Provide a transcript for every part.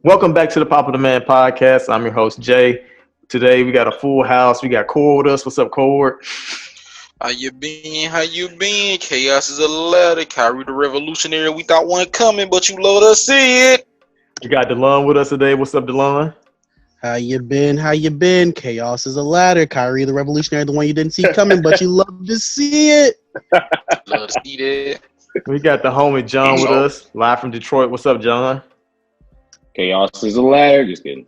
Welcome back to the Pop of the Man podcast. I'm your host, Jay. Today, we got a full house. We got Cord with us. What's up, Cord? How you been? How you been? Chaos is a ladder. Kyrie the Revolutionary. We thought one coming, but you love to see it. We got DeLon with us today. What's up, DeLon? How you been? How you been? Chaos is a ladder. Kyrie the Revolutionary, the one you didn't see coming, but you love to see it. Love to see that. We got the homie John with us, live from Detroit. What's up, John? Chaos is a ladder. Just kidding.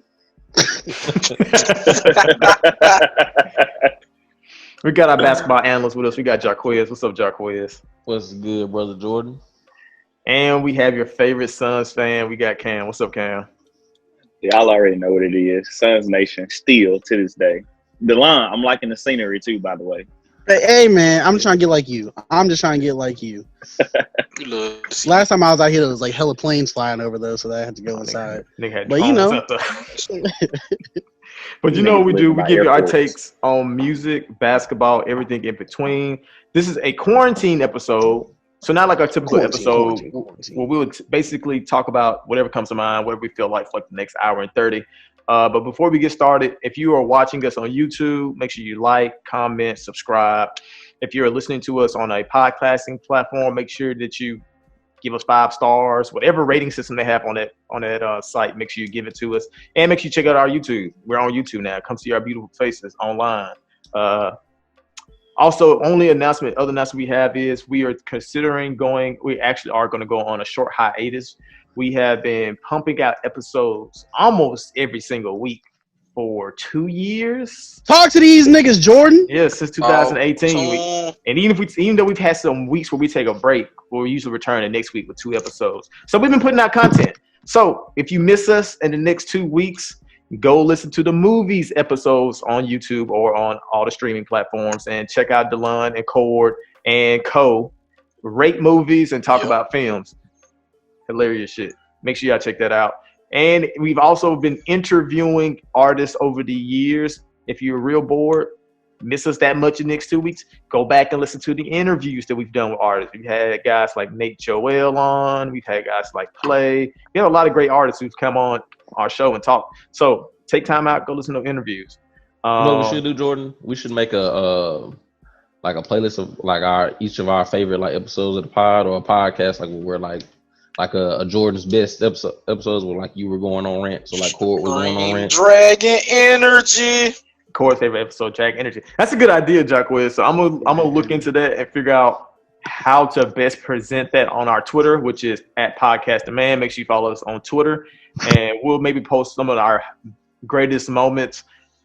We got our basketball analyst with us. We got Jarquez. What's up, Jarquez? What's good, brother Jordan? And we have your favorite Suns fan. We got Cam. What's up, Cam? Y'all already know what it is. Suns Nation, still to this day. DeLon, I'm liking the scenery too, by the way. Hey, man, I'm just trying to get like you. I'm just trying to get like you. You love to see Last time I was out here, there was like hella planes flying over though, so I had to go inside. But you know. But you know what we do? We give you our airports. takes on music, basketball, everything in between. This is a quarantine episode. So not like our typical episode where we would basically talk about whatever comes to mind, whatever we feel like for the next hour and 30. But before we get started, if you are watching us on YouTube, make sure you like, comment, subscribe. If you're listening to us on a podcasting platform, make sure that you give us 5 stars, whatever rating system they have on that site. Make sure you give it to us, and make sure you check out our YouTube. We're on YouTube now. Come see our beautiful faces online. Also, other announcement we have is we are considering we actually are going to go on a short hiatus. We have been pumping out episodes almost every single week for 2 years. Talk to these niggas, Jordan. Yeah, since 2018. And even though we've had some weeks where we take a break, we'll usually return the next week with 2 episodes. So we've been putting out content. So if you miss us in the next 2 weeks, go listen to the movies episodes on YouTube or on all the streaming platforms, and check out DeLon and Cord and Co. Rate movies and talk about films. Hilarious shit. Make sure y'all check that out. And we've also been interviewing artists over the years. If you're real bored, miss us that much in the next 2 weeks, go back and listen to the interviews that we've done with artists. We've had guys like Nate Joel on. We've had guys like Play. We have a lot of great artists who've come on our show and talk. So take time out, go listen to interviews. You know what we should do, Jordan? We should make a playlist of like each of our favorite like episodes of the pod or a podcast, like where like a Jordan's best episodes where like you were going on rant. So like Cord was going on rant. Dragon Energy. Cord's favorite episode, Dragon Energy. That's a good idea, Jacquez. So I'm gonna look into that and figure out how to best present that on our Twitter, which is @PodcastTheMan. Make sure you follow us on Twitter, and we'll maybe post some of our greatest moments,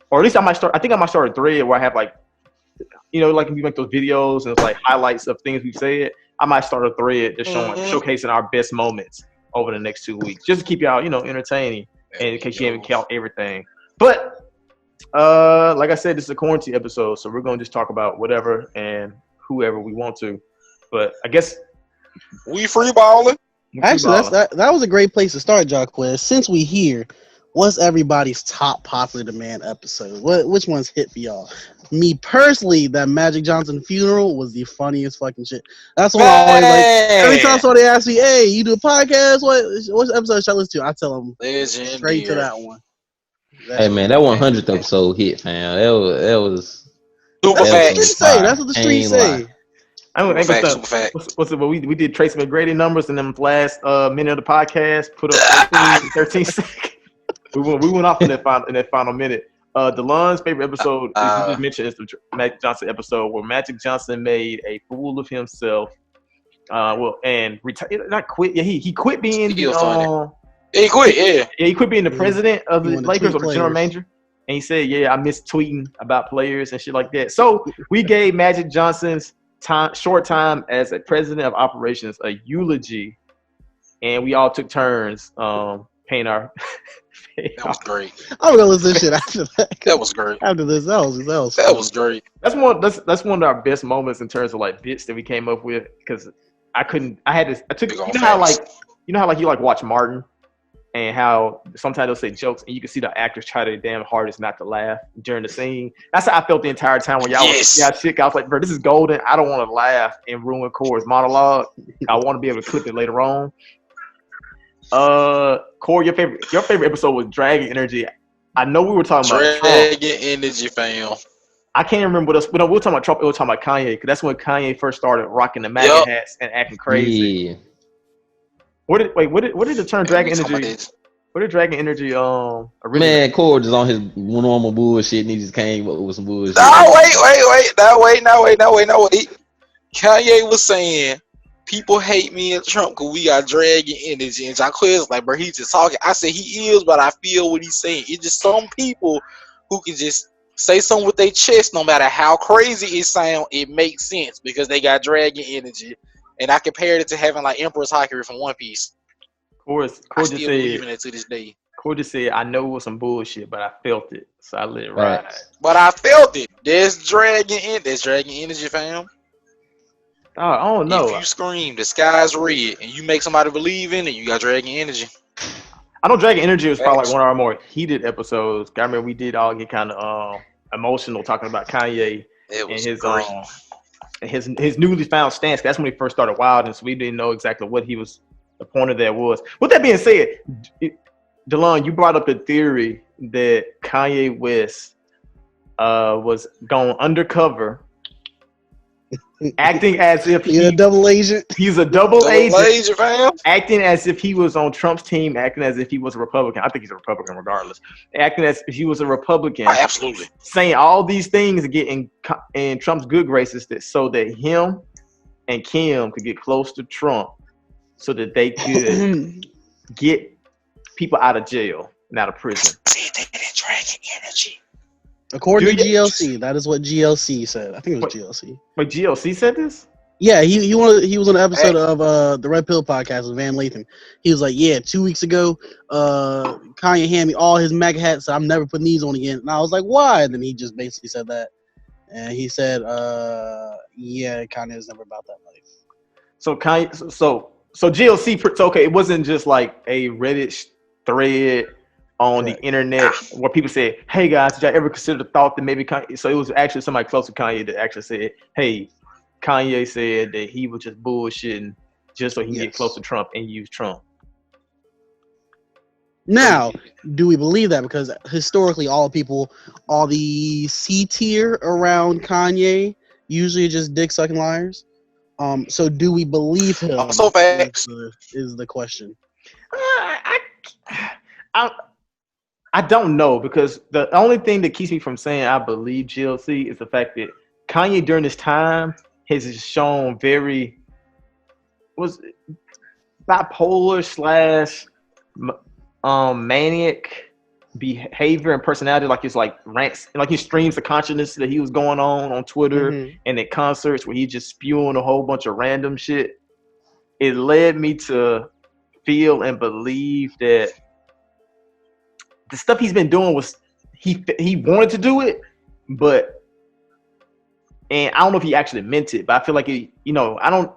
or at least I might start a thread where I have like, like if you make those videos and it's like highlights of things we've said. I might start a thread just showcasing our best moments over the next 2 weeks, just to keep y'all, entertaining, and in case you haven't count everything. But like I said, this is a quarantine episode, so we're gonna just talk about whatever and whoever we want to. But I guess We free balling. Actually, that was a great place to start, Jacquez. Since we here, what's everybody's top popular demand episode? Which one's hit for y'all? Me personally, that Magic Johnson funeral was the funniest fucking shit. That's what I always like. Every time somebody asks me, "Hey, you do a podcast? What episode should I listen to?" I tell them straight to that one. Hey man, that 100th episode hit, man. That was Super That's what the facts. streets say. That's what the streets say. Super facts. What's it? We did Tracy McGrady numbers in them last minute of the podcast. Put up 13 seconds. We went off in that final minute. DeLon's favorite episode, as you just mentioned, is the Magic Johnson episode where Magic Johnson made a fool of himself. And not quit. Yeah, he quit being He quit. Yeah. Yeah, he quit being the president of the wanted to Lakers tweet or the general players. manager. And he said, "Yeah, I miss tweeting about players and shit like that." So we gave Magic Johnson's short time as a president of operations a eulogy, and we all took turns paying our. That was great. I'm gonna listen to shit after that. That was great. After this, that was That was great. That's one of our best moments in terms of like bits that we came up with, because I took Big on you know how facts. like you like watch Martin. and how sometimes they'll say jokes, and you can see the actors try their damn hardest not to laugh during the scene. That's how I felt the entire time when y'all was sick. I was like, bro, this is golden. I don't want to laugh and ruin Corey's monologue. I want to be able to clip it later on. Corey, your favorite episode was Dragon Energy. I know we were talking about Dragon Energy, fam. I can't remember what else. But no, we were talking about Trump. We were talking about Kanye because that's when Kanye first started rocking the MAGA hats and acting crazy. Yeah. What did the term Dragon Energy? What did Dragon Energy originate? Man, Corey just on his normal bullshit, and he just came up with some bullshit. No, wait. Kanye was saying people hate me and Trump because we got Dragon Energy, and Jacquez like, bro, he's just talking. I said he is, but I feel what he's saying. It's just some people who can just say something with their chest, no matter how crazy it sounds, it makes sense because they got Dragon Energy. And I compared it to having like Emperor's Haki from One Piece. I still believe in it to this day. Corey just said, I know it was some bullshit, but I felt it, so I let it ride. But I felt it. There's Dragon Energy, fam. I don't know. If you scream, the sky's red, and you make somebody believe in it, you got Dragon Energy. I know Dragon Energy was probably like one of our more heated episodes. I remember we did all get kind of emotional talking about Kanye and his newly found stance. That's when he first started wilding, so we didn't know exactly what the point of that was. With that being said, DeLon, you brought up the theory that Kanye West was going undercover, acting as if he's a double agent. He's a double agent, fam. Acting as if he was on Trump's team, acting as if he was a Republican. I think he's a Republican regardless. Acting as if he was a Republican. Absolutely. Saying all these things to get in Trump's good graces so that him and Kim could get close to Trump so that they could get people out of jail and out of prison. Dragon Energy. According to GLC, that is what GLC said. I think it was GLC. But GLC said this? Yeah, he was on an episode of the Red Pill podcast with Van Lathan. He was like, yeah, 2 weeks ago, Kanye handed me all his MAGA hats. So I'm never putting these on again. And I was like, why? And then he just basically said that. And he said, yeah, Kanye is never about that life. So Kanye, so GLC, okay, it wasn't just like a Reddit thread on the internet where people said, hey guys, did y'all ever consider the thought that maybe Kanye, so it was actually somebody close to Kanye that actually said, hey, Kanye said that he was just bullshitting just so he can get close to Trump and use Trump. Now, do we believe that? Because historically, all the C tier around Kanye usually are just dick sucking liars. So do we believe him? Also facts is the question. I don't know, because the only thing that keeps me from saying I believe GLC is the fact that Kanye during this time has shown was bipolar / manic behavior and personality. Like it's like rants, like his streams of consciousness that he was going on Twitter and at concerts where he's just spewing a whole bunch of random shit. It led me to feel and believe that the stuff he's been doing was he wanted to do it, and I don't know if he actually meant it, but I feel like I don't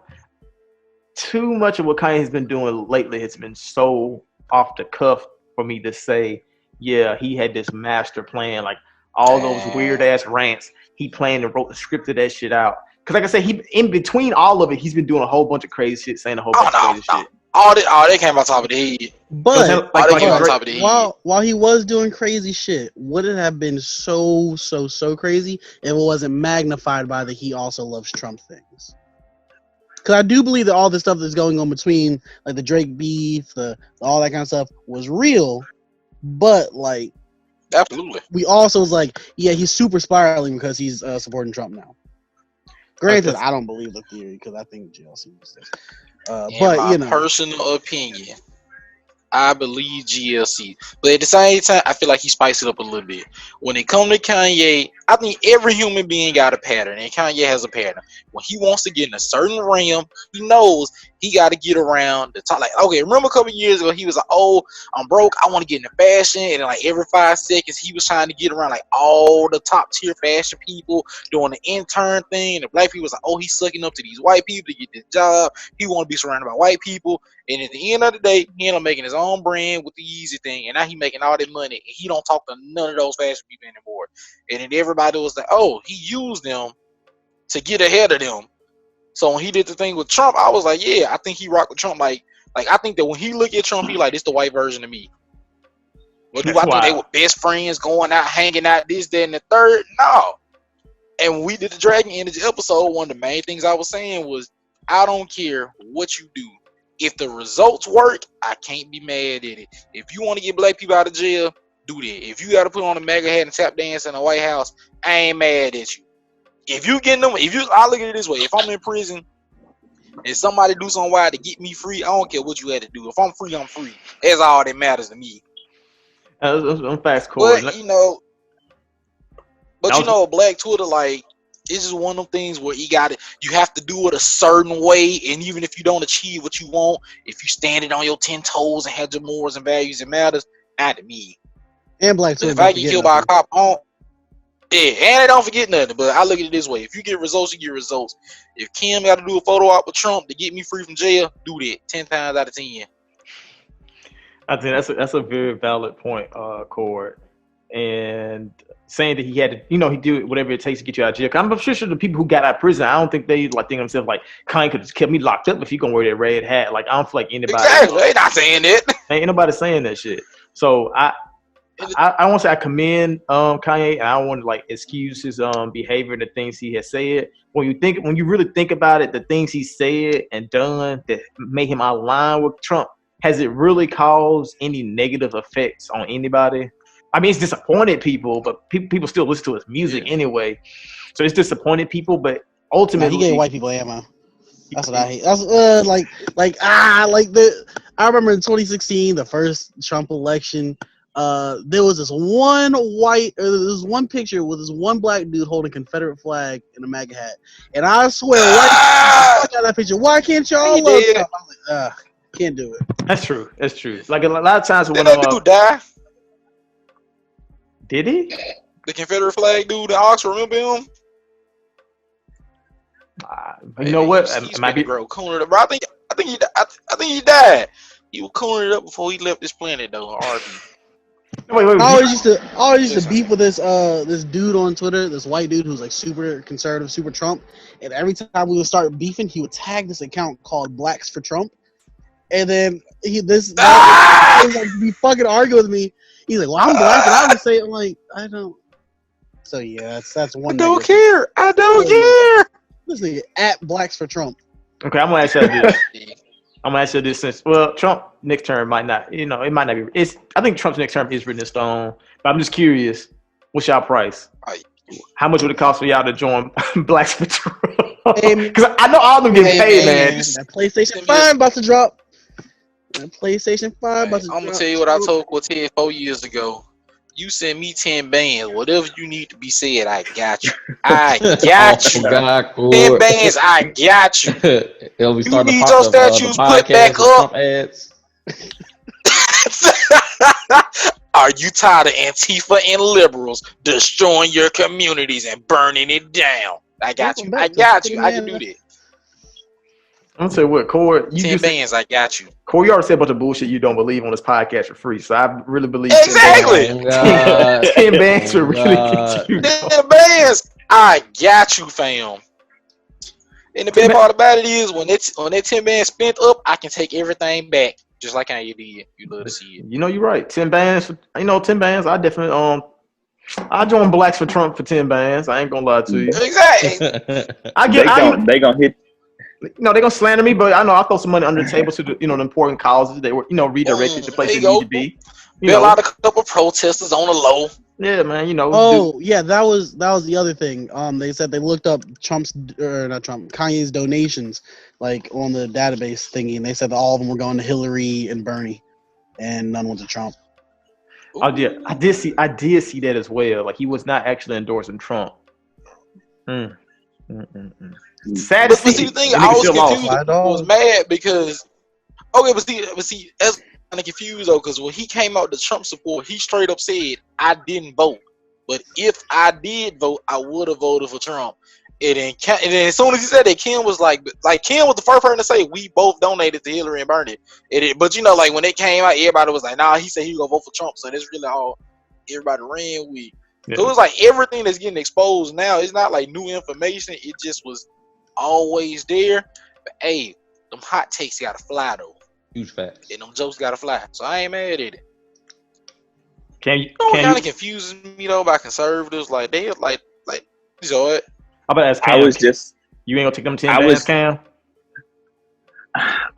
too much of what Kanye has been doing lately has been so off the cuff for me to say, yeah, he had this master plan, like all those weird ass rants. He planned and wrote the script of that shit out. Because like I said, he in between all of it, he's been doing a whole bunch of crazy shit, saying a whole bunch of crazy shit. All that came on top of the head. But But while he was doing crazy shit, would it have been so crazy if it wasn't magnified by the he also loves Trump things? Because I do believe that all the stuff that's going on between like the Drake beef, all that kind of stuff was real, but like absolutely, we also was like, yeah, he's super spiraling because he's supporting Trump now. Granted, I don't believe the theory because I think GLC was this. But personal opinion, I believe GLC, but at the same time, I feel like he spiced it up a little bit. When it comes to Kanye, I think every human being got a pattern, and Kanye has a pattern. When he wants to get in a certain realm, he knows he got to get around the top. Like, okay, remember a couple of years ago, he was like, "Oh, I'm broke. I want to get into fashion," and then, like every 5 seconds, he was trying to get around like all the top tier fashion people doing the intern thing. And the black people was like, "Oh, he's sucking up to these white people to get this job. He want to be surrounded by white people." And at the end of the day, he ended up making his own on brand with the Yeezy thing, and now he making all that money, and he don't talk to none of those fashion people anymore. And then everybody was like, oh, he used them to get ahead of them. So when he did the thing with Trump, I was like, yeah, I think he rocked with Trump. Like I think that when he look at Trump, he like, this the white version of me. But do I think they were best friends, going out, hanging out, this, that, and the third? No. And when we did the Dragon Energy episode, one of the main things I was saying was, I don't care what you do. If the results work, I can't be mad at it. If you want to get black people out of jail, do that. If you got to put on a MAGA hat and tap dance in the White House, I ain't mad at you. If you getting them, I look at it this way: if I'm in prison and somebody do something wild to get me free, I don't care what you had to do. If I'm free, I'm free. That's all that matters to me. I'm fast Corey. But Black Twitter, like, it's just one of them things where you have to do it a certain way, and even if you don't achieve what you want, if you standing on your 10 toes and have your morals and values, it matters. Not to me. And Black Twitter. If I get killed by a cop, and I don't forget nothing. But I look at it this way: if you get results, you get results. If Kim got to do a photo op with Trump to get me free from jail, do that 10 times out of 10. I think that's a very valid point, Cord. And saying that he had to, he do whatever it takes to get you out of jail. I'm sure the people who got out of prison, I don't think they think themselves like, Kanye could just kept me locked up if he gonna wear that red hat. Like, I don't feel like anybody. Exactly, they not saying it. Ain't nobody saying that shit. So I want to say I commend Kanye, and I don't want to like excuse his behavior and the things he has said. When you really think about it, the things he said and done that made him align with Trump, has it really caused any negative effects on anybody? I mean, it's disappointed people, but people still listen to his music anyway. So it's disappointed people, but ultimately, he gave white people ammo. That's what I hate. That's I remember in 2016, the first Trump election. There was this one picture with this one black dude holding a Confederate flag in a MAGA hat, and I swear, I got that picture. Why can't y'all love Trump? I was like, can't do it. That's true. Like a lot of times when that dude die. Did he? The Confederate flag dude in Oxford, remember him? You know what? He's might be cooling it up. Bro, I think he died. He was cooling it up before he left this planet, though. Wait. I always used to beef with this dude on Twitter, this white dude who's like super conservative, super Trump. And every time we would start beefing, he would tag this account called Blacks for Trump. And then he was like, be fucking arguing with me. He's like, well, I'm black, and I would say, I'm like, I don't. So yeah, that's one. I don't care. This nigga at Blacks for Trump. Okay, I'm gonna ask you this. Since Trump next term might not, it might not be. I think Trump's next term is written in stone. But I'm just curious, what's y'all price? How much would it cost for y'all to join Blacks for Trump? Because I know all of them getting paid, man. That PlayStation 5 about to drop. I'm gonna tell you what I told Cortez 4 years ago. You send me 10 bands, whatever you need to be said, I got you. I got you. 10 bands, I got you. You need your statues put back up. Are you tired of Antifa and liberals destroying your communities and burning it down? I got you. I can do that. I'm gonna say what, Corey. 10 bands, I got you. Corey, you already said a bunch of bullshit you don't believe on this podcast for free, so I really believe. Exactly. 10 bands for really get you. 10 bands, I got you, fam. And the best part about it is when that 10 bands spent up, I can take everything back, just like how you did. You love to see it. You're right. 10 bands. 10 bands. I definitely I join Blacks for Trump for 10 bands. I ain't gonna lie to you. Exactly. They gonna hit. They're gonna slander me, but I know I'll throw some money under the table to the important causes. They were, redirected to places they need to be. A lot of couple protesters on the low. Yeah, man. Yeah, that was the other thing. They said they looked up Kanye's donations, like on the database thingy, and they said that all of them were going to Hillary and Bernie, and none went to Trump. Oh yeah, I did see that as well. Like he was not actually endorsing Trump. Sad to see. But see, the thing I was confused, was mad because but see, that's kind of confused though, because when he came out to Trump support, he straight up said, "I didn't vote, but if I did vote, I would have voted for Trump." And then as soon as he said that, Kim was like Kim was the first person to say we both donated to Hillary and Bernie. But you know, like when it came out, everybody was like, nah, he said he was gonna vote for Trump. So that's really all everybody ran with. Yeah. So it was like everything that's getting exposed now, it's not like new information. It just was always there. But hey, them hot takes gotta fly though. Huge facts. And them jokes gotta fly. So I ain't mad at it. Can You know what you? kind of confuses me though about conservatives? Like they like you know what? I'm about to ask Cam. I was just. You ain't gonna take them 10 I bands, was- Cam?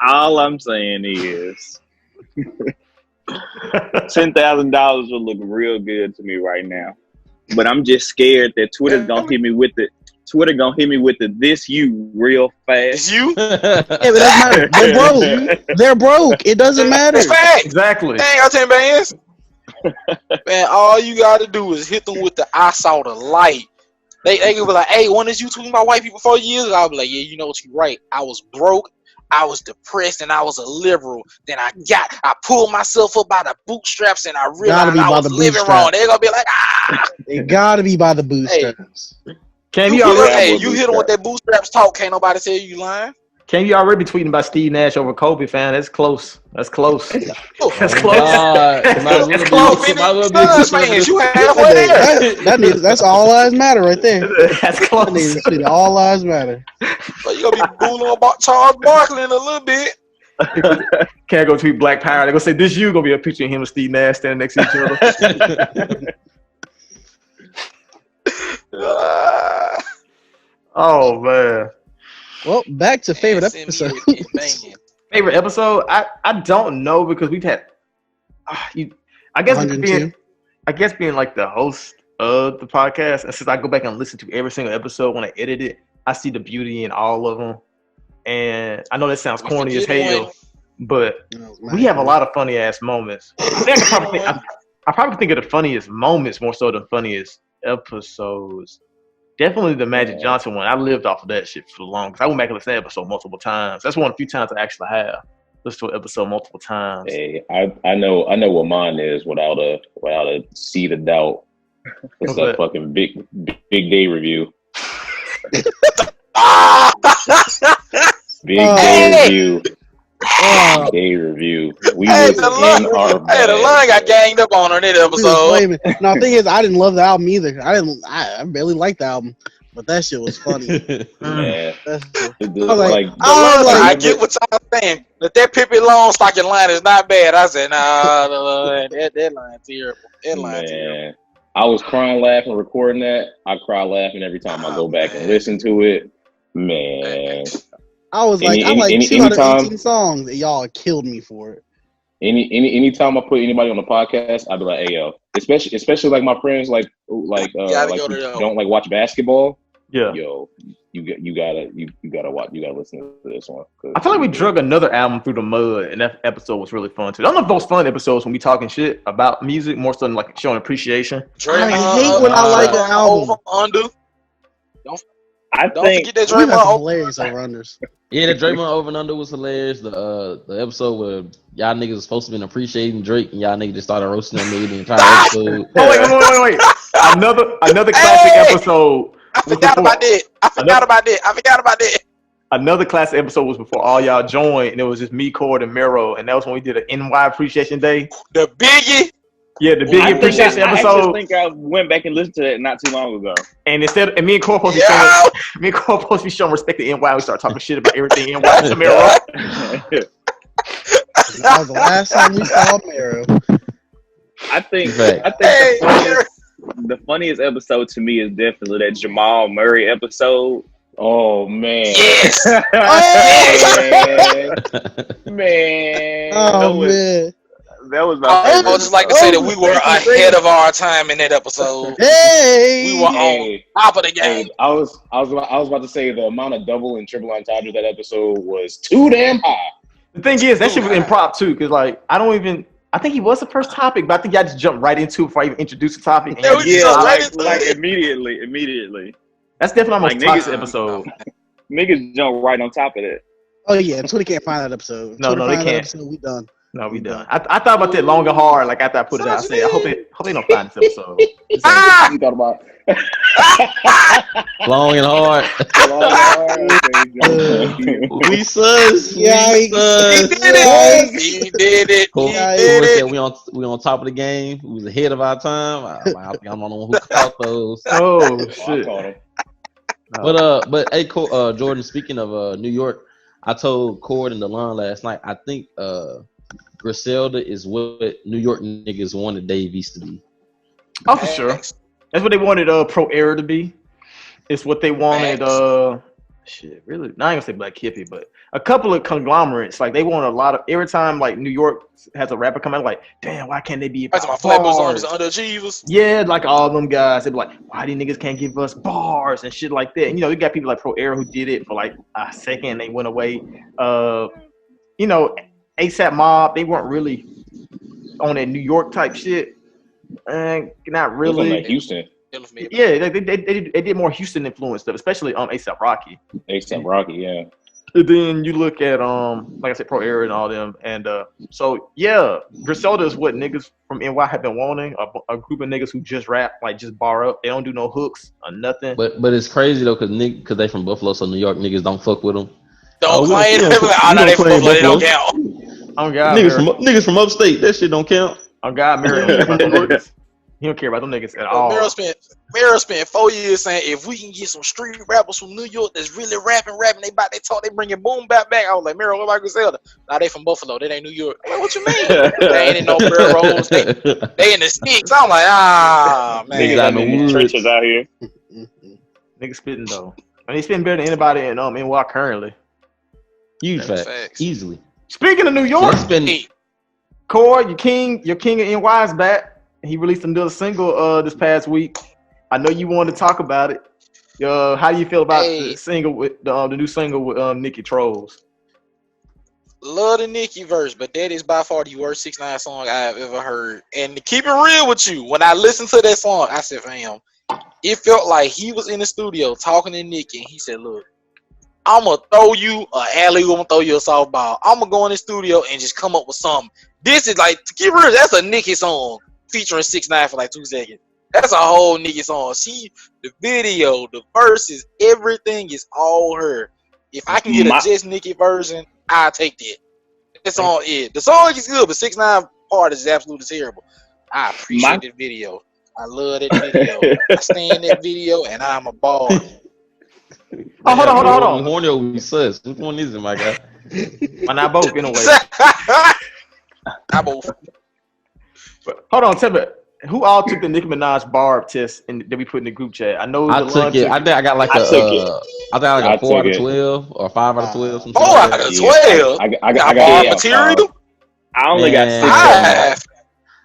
All I'm saying is, $10,000 would look real good to me right now. But I'm just scared that Twitter gonna hit me with it. Twitter gonna hit me with the this you real It's fast. you? Yeah, but it doesn't matter. They're broke. They're broke. It doesn't matter. It's fact. Exactly. They ain't got 10 bands. Man, all you gotta do is hit them with the I saw the light. They can be like, hey, when is you tweeting about white people 4 years ago? I'll be like, yeah, you know what, you right. I was broke, I was depressed, and I was a liberal. Then I pulled myself up by the bootstraps and I realized I was living wrong. They're gonna be like, ah. It gotta be by the bootstraps. Cam, You you hit, already you hit them with that bootstraps talk. Can't nobody tell you lying. be tweeting about Steve Nash over Kobe, fan. That's close. That's close. That's close. That's close. Fans, you halfway there. That's all lives matter right there. That's That close. needs to be all lives matter. So you gonna be booing about Charles Barkley in a little bit. Can't go tweet Black Power. They're gonna say this you gonna be a picture of him and Steve Nash standing next to each other. Oh man. Well, back to favorite Send me episode. that thing, man. Favorite episode? I don't know because we've had I guess being like the host of the podcast, and since I go back and listen to every single episode when I edit it, I see the beauty in all of them. And I know that sounds corny as hell, but we have a lot of funny ass moments. I probably think of the funniest moments more so than funniest episodes. Definitely the Magic Johnson one. I lived off of that shit for long because I went back and listened to that episode multiple times. That's one of the few times I actually have listened to an episode multiple times. Hey, I know what mine is without a seed of doubt. It's that fucking big day review. Big day review. Day review. We was in our bag. The line got ganged up on that episode. No, the thing is, I didn't love the album either. I barely liked the album, but that shit was funny. Man. I get what y'all saying. That Pippi Longstocking line is not bad. I said, nah, that line terrible. That line terrible. I was crying laughing recording that. I cry laughing every time I go back and listen to it. Man. I was like, I like 2 out of 18 songs, and y'all killed me for it. Anytime I put anybody on the podcast, I'd be like, hey yo, especially like my friends like don't like watch basketball. Yeah. Yo, you gotta listen to this one. I feel like we drug another album through the mud, and that episode was really fun too. I don't know if those fun episodes when we talking shit about music more so than like showing appreciation. I hate when I like an album. Don't forget that We had some Draymond. hilarious over-unders. Yeah, the Draymond over and under was hilarious. The episode where y'all niggas was supposed to been appreciating Drake and y'all niggas just started roasting that nigga the entire episode. Oh wait. Another classic episode. I forgot about that. Another classic episode was before all y'all joined, and it was just me, Cord, and Mero, and that was when we did an NY Appreciation Day. The Biggie. Yeah, the Biggie Appreciation episode. I actually think I went back and listened to that not too long ago. And me and Cord supposed to be showing respect to NY. We start talking shit about everything NY to Mero. That was the last time we saw Mero. I think the funniest episode to me is definitely that Jamal Murray episode. Oh man. Yes. Man. Oh man. That was my I favorite. would just like to say that we were ahead of our time in that episode. Hey. We were on top of the game. I was about to say the amount of double and triple entendres that episode was too damn high. The thing is, that shit was improv too, because like I think he was the first topic, but I think y'all just jumped right into it before I even introduced the topic. Like immediately. That's definitely my most Like, toxic episode. Niggas jump right on top of that. Oh yeah, Twitter can't find that episode. No, they can't. Episode, we done. No, we done. I thought about that long and hard. Like after I put it out, I said, I hope they don't find this episode. You thought about Long and hard. We sus. Yikes. He did it. Cole He Yeah, did said it. we on top of the game. We was ahead of our time. I think I'm the one who caught those. Oh I shit! caught him. But hey, Jordan. Speaking of New York, I told Cord and DeLon last night. I think Griselda is what New York niggas wanted Dave East to be. Oh, for sure. That's what they wanted Pro Era to be. It's what they wanted shit, really. Now I ain't gonna say Black Hippie, but a couple of conglomerates. Like they want a lot of every time like New York has a rapper come out, like, damn, why can't they be That's my about Flatbush bars? Army underachievers. Yeah, like all them guys, they be like, why these niggas can't give us bars and shit like that. And, you know, you got people like Pro Era who did it for like a second, they went away. You know, ASAP Mob, they weren't really on that New York type shit. Not really. Like Houston. Yeah, they did more Houston influence stuff, especially ASAP Rocky. ASAP Rocky, yeah. And then you look at like I said, Pro Era and all them, and so yeah, Griselda is what niggas from NY have been wanting, a group of niggas who just rap, like just bar up. They don't do no hooks or nothing. But it's crazy though, cause they from Buffalo, so New York niggas don't fuck with them. Don't claim we them. don't I know they claim Buffalo. They don't Buffalo. count. Oh God, Niggas from upstate, that shit don't count. Oh God, Mary don't care about them niggas. He don't care about them niggas at all. Mero spent 4 years saying if we can get some street rappers from New York that's really rapping, they talk, they bringing boom back. I was like, Mero, what about Griselda? Nah, they from Buffalo. That ain't New York. I'm like, what you mean? They ain't in no barrels. They in the sticks. I'm like, man. Niggas out in the trenches out here. Niggas spitting though. And they spitting better than anybody in NY currently. Huge That's fact. facts. Easily. Speaking of New York, Let's spend Core, your king of NY is back. He released another single this past week. I know you wanted to talk about it. How do you feel about the single with the new single with Nicki Trolls? Love the Nicki verse, but that is by far the worst 6ix9ine song I've ever heard. And to keep it real with you, when I listened to that song, I said, fam, it felt like he was in the studio talking to Nicki, and he said, look, I'm going to throw you an alley, I'm going to throw you a softball. I'm going to go in the studio and just come up with something. This is like, to keep it real, that's a Nicki song featuring 6ix9ine for like 2 seconds. That's a whole Nicki song. The video, the verses, everything is all her. If I can get a just Nicki version, I'll take that. That's all it. The song is good, but 6ix9ine part is absolutely terrible. I appreciate the video. I love that video. I stand that video and I'm a ball. Oh, hold on. Horny or we sus? Which one is it, my guy? Why not both in a way? I both. Hold on, tell me, who all took the Nicki Minaj barb test that we put in the group chat? I know I took it. I think I got like a 4 out of 12 or 5 out of 12. 4 out of 12. I got barb material. I only got 6.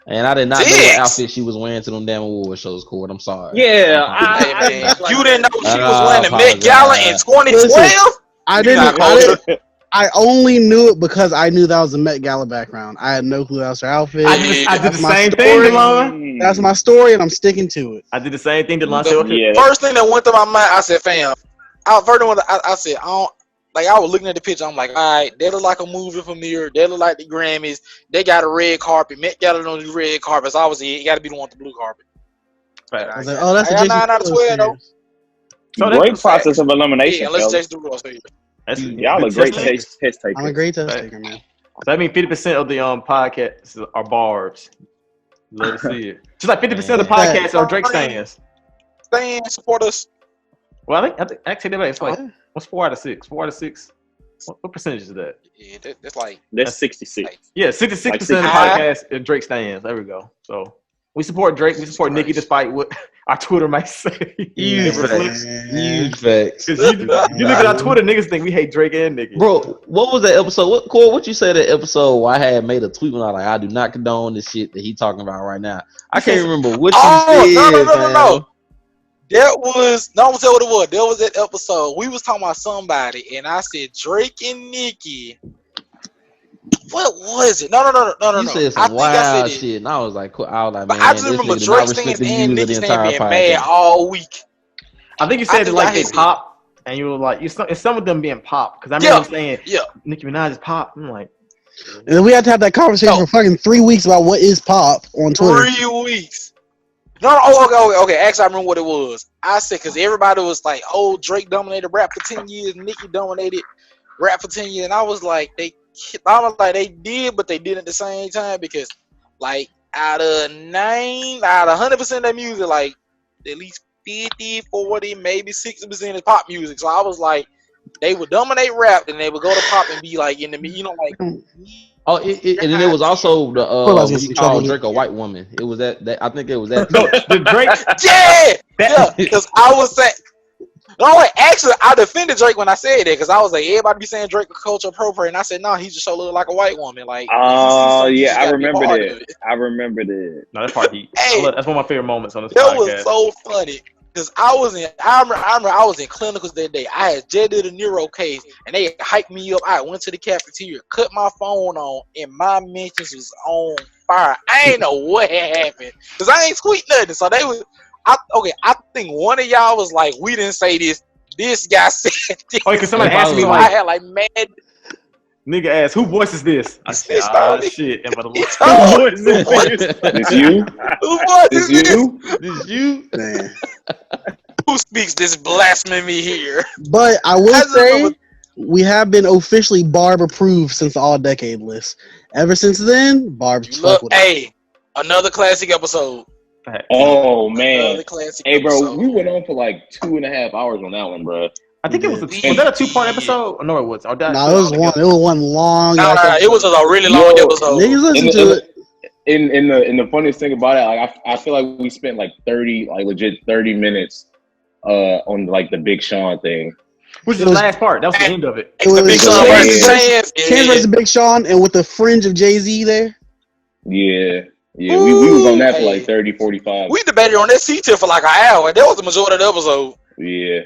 And I did not know what outfit she was wearing to them damn award shows, Cord. I'm sorry. Yeah, you didn't know she was wearing the Met Gala in 2012. I didn't. I only knew it because I knew that was a Met Gala background. I had no clue that was her outfit. I did the same thing, DeLon. That's my story, and I'm sticking to it. I did the same thing, DeLon. First thing that went through my mind, I said, fam. I said, I don't. Like, I was looking at the picture, I'm like, all right, they look like a movie premiere. They look like the Grammys. They got a red carpet. Met Gala don't do red carpets. Obviously, it got to be the one with the blue carpet. I was like, oh, that's a 9 out of 12, though. So great process of elimination. Yeah, let's Jason Derulo say it. Y'all are great test takers. I'm a great test taker, man. So I mean, 50% of the podcasts are barbs. Love to see it. Just like 50% of the podcasts are Drake stands. Stand, support us. Well, I think I take that back. It's like, what's 4 out of 6? 4 out of 6. What percentage is that? Yeah, that's like that's 66. Yeah, 66% of the podcasts are Drake stands. There we go. So we support Drake. We support Nicki, despite what our Twitter might say. Huge facts. Because you look at our Twitter, niggas think we hate Drake and Nicki. Bro, what was that episode? What you said that episode where I had made a tweet when I was like, I do not condone this shit that he talking about right now. I can't remember what you said. No. That was I'm gonna tell what it was. There was that episode. We was talking about somebody, and I said Drake and Nicki. What was it? No. You said some wild shit, and I was like, man, but I just remember Drake stands and Nicki stands being mad all week. I think you said it like they pop, and you were like, it's some of them being pop. Because I remember saying, Nicki Minaj is pop. I'm like, And then we had to have that conversation No. for fucking 3 weeks about what is pop on Twitter. 3 weeks. No, okay. Actually, I remember what it was. I said, because everybody was like, oh, Drake dominated rap for 10 years, Nicki dominated rap for 10 years. And I was like, they did, but they did at the same time because, like, out of 100% of their music, like, at least 50, 40, maybe 60% is pop music. So I was like, they would dominate rap, and they would go to pop and be like in the, like. Oh, and then it was also the was when getting you called trouble. Drake a white woman. It was that I think it was that. No, the Drake. Yeah, because I was saying. No, wait, actually, I defended Drake when I said that because I was like, everybody be saying Drake a culture appropriate, and I said, no, he just so look like a white woman. Like, Oh he just yeah, I gotta be a remember part of that. it. I remember that. No, that part heat. Hey. That's one of my favorite moments on this That podcast. was so funny because I remember I was in clinicals that day. I had just did a neuro case, and they hyped me up. I went to the cafeteria, cut my phone on, and my mentions was on fire. I ain't know what had happened because I ain't tweet nothing. So they was. I think one of y'all was like, we didn't say this. This guy said this. Oh, because somebody Hey, asked me So like, I had like mad. nigga asked, who voices this? I said, It's ah, Tony. shit. And by the It's who Tony. voices this? It's you. Who was It's this? you. This you? Man. Who speaks this blasphemy here? But I will I just say remember- we have been officially Barb approved since the all decade list. Ever since then, Barb's You fuck look, with it. hey, another classic episode. Oh man. Another classic Hey bro, episode. we went on for like 2.5 hours on that one, bro. I think it was Yeah. was that a 2-part episode? Or no, it was. Or that, No, it was one. It was one long. No, ass it was a really long Yo, episode. Niggas listen In to the- it. In the funniest thing about it, like I feel like we spent like 30 minutes on like the Big Sean thing. which is It the was- last part. That was the end of it. It was The Big Sean Yeah. versus Chance. Chance versus Big Sean, and with the fringe of Jay-Z there. Yeah. Yeah, we was on that for Hey. like 30, 45. We debated on that C-tier for like an hour. That was the majority of the episode. Yeah.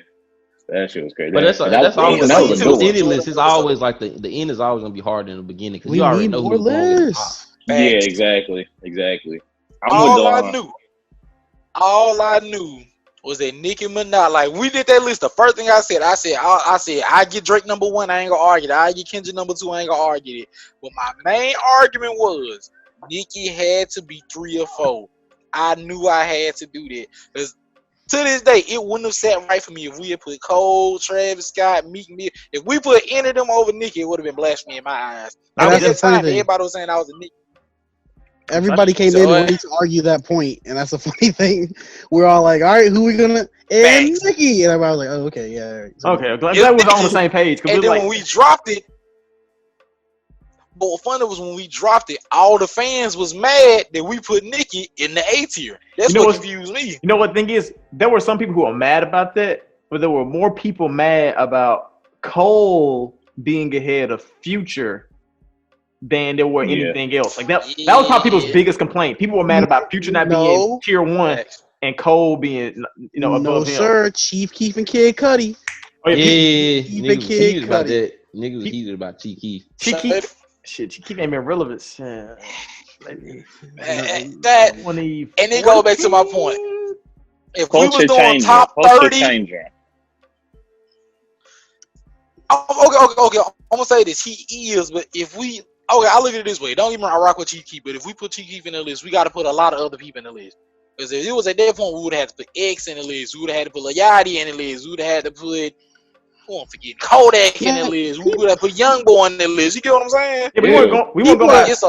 That shit was crazy. But that's that always was that a was good a one. the ending list is always like the end is always gonna be harder in the beginning because We you already need know more who's going to the top. lists. Yeah, Facts. exactly. All I knew was that Nicki Minaj, like we did that list. The first thing I said, I get Drake number 1, I ain't gonna argue that. I get Kendrick number 2, I ain't gonna argue it. But my main argument was Nicki had to be 3 or 4. I knew I had to do that. Because to this day, it wouldn't have sat right for me if we had put Cole, Travis Scott, Meek Mill. If we put any of them over Nicki, it would have been blasphemy in my eyes. And At that's that the funny time, thing. everybody was saying I was a Nicki. Everybody came So, in ready to argue that point, and that's the funny thing. We're all like, "All right, who we gonna?" And Facts. Nicki, and everybody was like, "Oh, okay, yeah." All right. So- Okay, I'm glad we was on the same page. And then when we dropped it, but what funny was when we dropped it, all the fans was mad that we put Nicki in the A tier. That's You know what what's- confused me. You know what the thing is? There were some people who were mad about that, but there were more people mad about Cole being ahead of Future than there were Yeah. anything else. Like that was probably people's Yeah. biggest complaint. People were mad about Future not being No. tier 1 and Cole being, no, above him. sir. Chief Keef and Kid Cudi. Oh, Yeah, Keep niggas it was Kid heated about Cudi. that. Niggas was heated about Chief Keef. Chief ain't been relevant. That and it goes back to my point. If we was Culture doing changer. top Culture 30, changer. okay, I'm gonna say this. He is, but if we I look at it this way. Don't get me wrong, I rock with Chief Keef, but if we put Chief Keef in the list, we got to put a lot of other people in the list. Because if it was at that point, we would have had to put X in the list. We would have had to put Lil Yachty in the list. We would have had to put, I'm forgetting, Kodak in the list. We would have put Young Boy in the list. You get what I'm saying? Yeah, but we weren't going by. It's a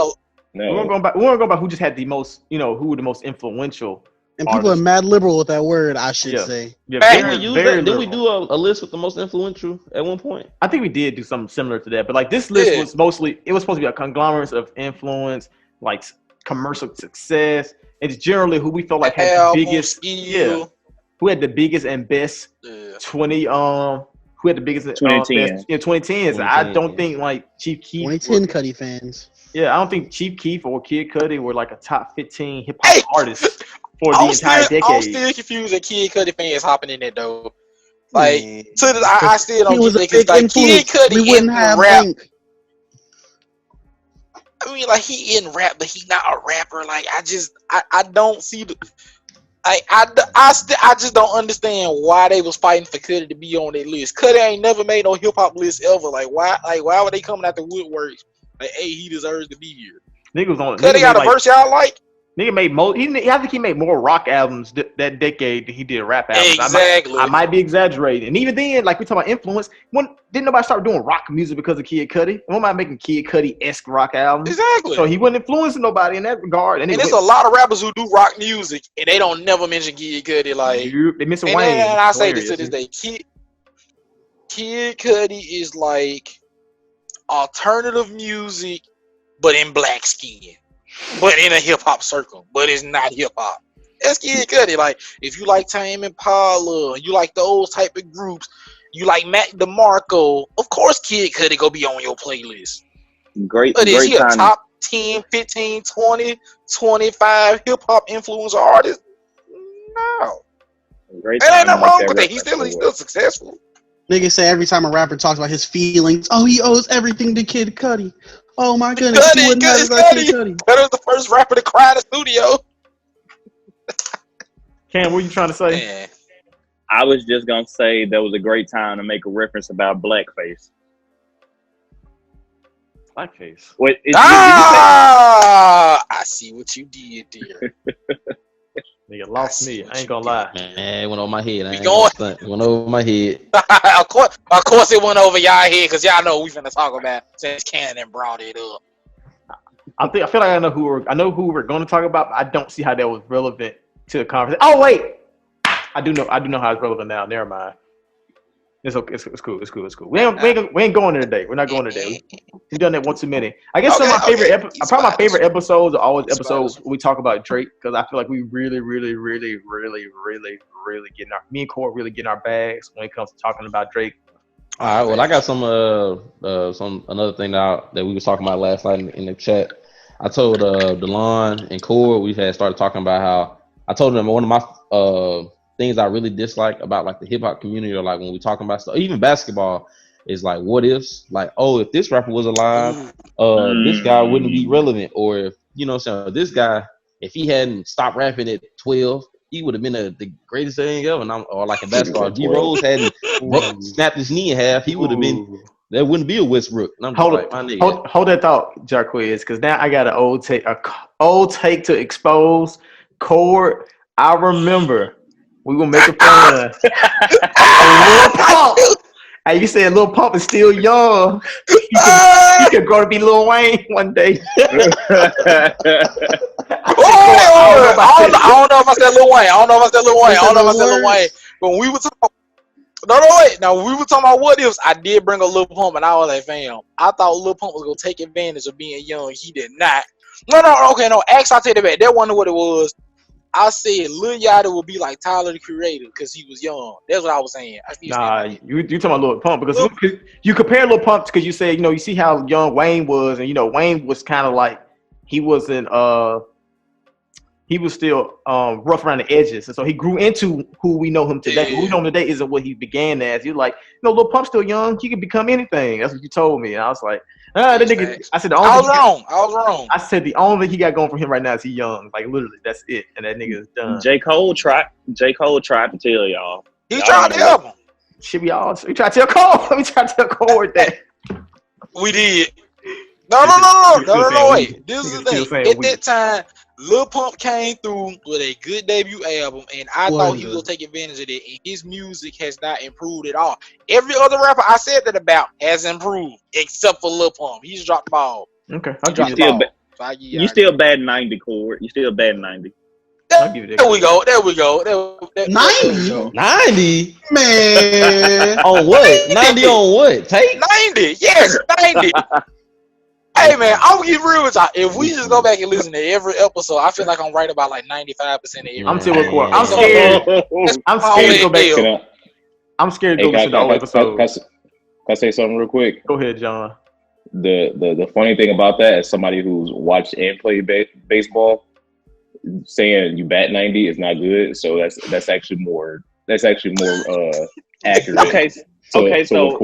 We weren't No. going by who just had the most, who were the most influential. And people are Artist. mad liberal with that word, I should Yeah. say. Yeah, Fact. Didn't we use very that? Didn't we liberal. do a list with the most influential at one point? I think we did do something similar to that, but like this list Yeah. was mostly, it was supposed to be a conglomerate of influence, like commercial success. It's generally who we felt like had the album, biggest, skill. who had the biggest and best Yeah. 20, who had the biggest 2010. best, 2010s. I 2010, don't yeah. think like Chief Keef. 2010 Cudi fans. Yeah, I don't think Chief Keef or Kid Cudi were like a top 15 hip hop Hey! artists for the I'm entire still decade. confused at Kid Cudi fans hopping in that though. Like Man. to the, I still He don't was get a that 'cause, big like Kid influence. Cudi We in wouldn't have rap. Link. I mean, like he in rap, but he not a rapper. Like I don't see the. I just don't understand why they was fighting for Cudi to be on that list. Cudi ain't never made no hip hop list ever. Like why would they coming out the woodworks Like, hey, he deserves to be here. Nigga was on. Cuddy got a verse y'all like? Nigga made more. I think he made more rock albums that decade than he did rap albums. Exactly. I might be exaggerating. And even then, like we talk about influence, didn't nobody start doing rock music because of Kid Cudi? When am I making Kid Cudi-esque rock albums? Exactly. So he wasn't influencing nobody in that regard. And there's a lot of rappers who do rock music and they don't never mention Kid Cudi. Like, they missing and Wayne. then I say this to this day, Kid Cudi is like alternative music, but in black skin. But in a hip hop circle, but it's not hip hop. That's Kid Cudi. Like, if you like Tame Impala, you like those type of groups, you like Mac DeMarco, of course Kid Cudi go be on your playlist. But is he a top 10, 15, 20, 25 hip hop influencer artist? No. There ain't nothing wrong with that. He's still successful. Niggas say every time a rapper talks about his feelings, oh, he owes everything to Kid Cudi. Oh my goodness, he wouldn't have it without Kid Cudi. That was the first rapper to cry in the studio. Cam, what are you trying to say? Man. I was just gonna say that was a great time to make a reference about blackface. Blackface. What? I see what you did there. Nigga lost me. I ain't gonna lie. Man, it went over my head. It went over my head. of course it went over y'all head because y'all know we finna talk about since Cannon brought it up. I feel like I know who we're going to talk about, but I don't see how that was relevant to the conversation. Oh wait, I do know how it's relevant now. Never mind. It's okay. It's cool. We ain't going there today. We're not going today. We've done that one too many. I guess some of my favorite probably my favorite episodes are always episodes where we talk about Drake, because I feel like we really getting me and Core really getting our bags when it comes to talking about Drake. All right. Well, I got another thing that we was talking about last night in the chat. I told DeLon and Core, we had started talking about how I told them one of my things I really dislike about like the hip hop community, or like when we talking about stuff, even basketball, is like what ifs. Like, oh, if this rapper was alive, this guy wouldn't be relevant, or if this guy, if he hadn't stopped rapping at 12, he would have been the greatest thing ever. Or like in basketball, D Rose hadn't snapped his knee in half, he would have been. There wouldn't be a Westbrook. Hold that thought, Jarquiz, because now I got an old take to expose. Cord, I remember we gonna make it fun. Lil Pump. Hey, you said Lil Pump is still young. He could grow to be Lil Wayne one day. I don't know if I said Lil Wayne. When we were talking. Wait. Now, when we were talking about what ifs, I did bring a Lil Pump, and I was like, fam, I thought Lil Pump was going to take advantage of being young. He did not. No. Actually, I'll take it back. That wasn't what it was. I said Lil Yachty would be like Tyler, the Creator, because he was young. That's what I was saying. You talking about Lil Pump, because you compare Lil Pump because you say, you see how young Wayne was, and, Wayne was kind of like, he wasn't, he was still rough around the edges. And so he grew into who we know him today. Who we know him today isn't what he began as. You're like, Lil Pump's still young. He could become anything. That's what you told me. And I was like, that nigga. I said, I was wrong. I said, the only thing he got going for him right now is he young. Like, literally, that's it. And that nigga is done. J. Cole tried to tell y'all. He tried to help him. Should we all try to tell Cole? Let me try to tell Cole with that. We did. No, wait. This is the thing. At that time, Lil Pump came through with a good debut album, and I thought he was going to take advantage of it, and his music has not improved at all. Every other rapper I said that about has improved, except for Lil Pump. He's dropped the ball. Okay. You still bad 90, Cord. You still bad 90. There we go. 90? Man. On what? 90 on what? Take 90. Yes, 90. Hey man, I'm gonna get real with y'all. If we just go back and listen to every episode, I feel like I'm right about like 95% of every. I'm still with Cord. I'm scared to go back. I'm scared to go listen to all episodes. Can I say something real quick? Go ahead, John. The funny thing about that, as somebody who's watched and played baseball, saying you bat 90 is not good. So that's actually more accurate. Okay. So hey, so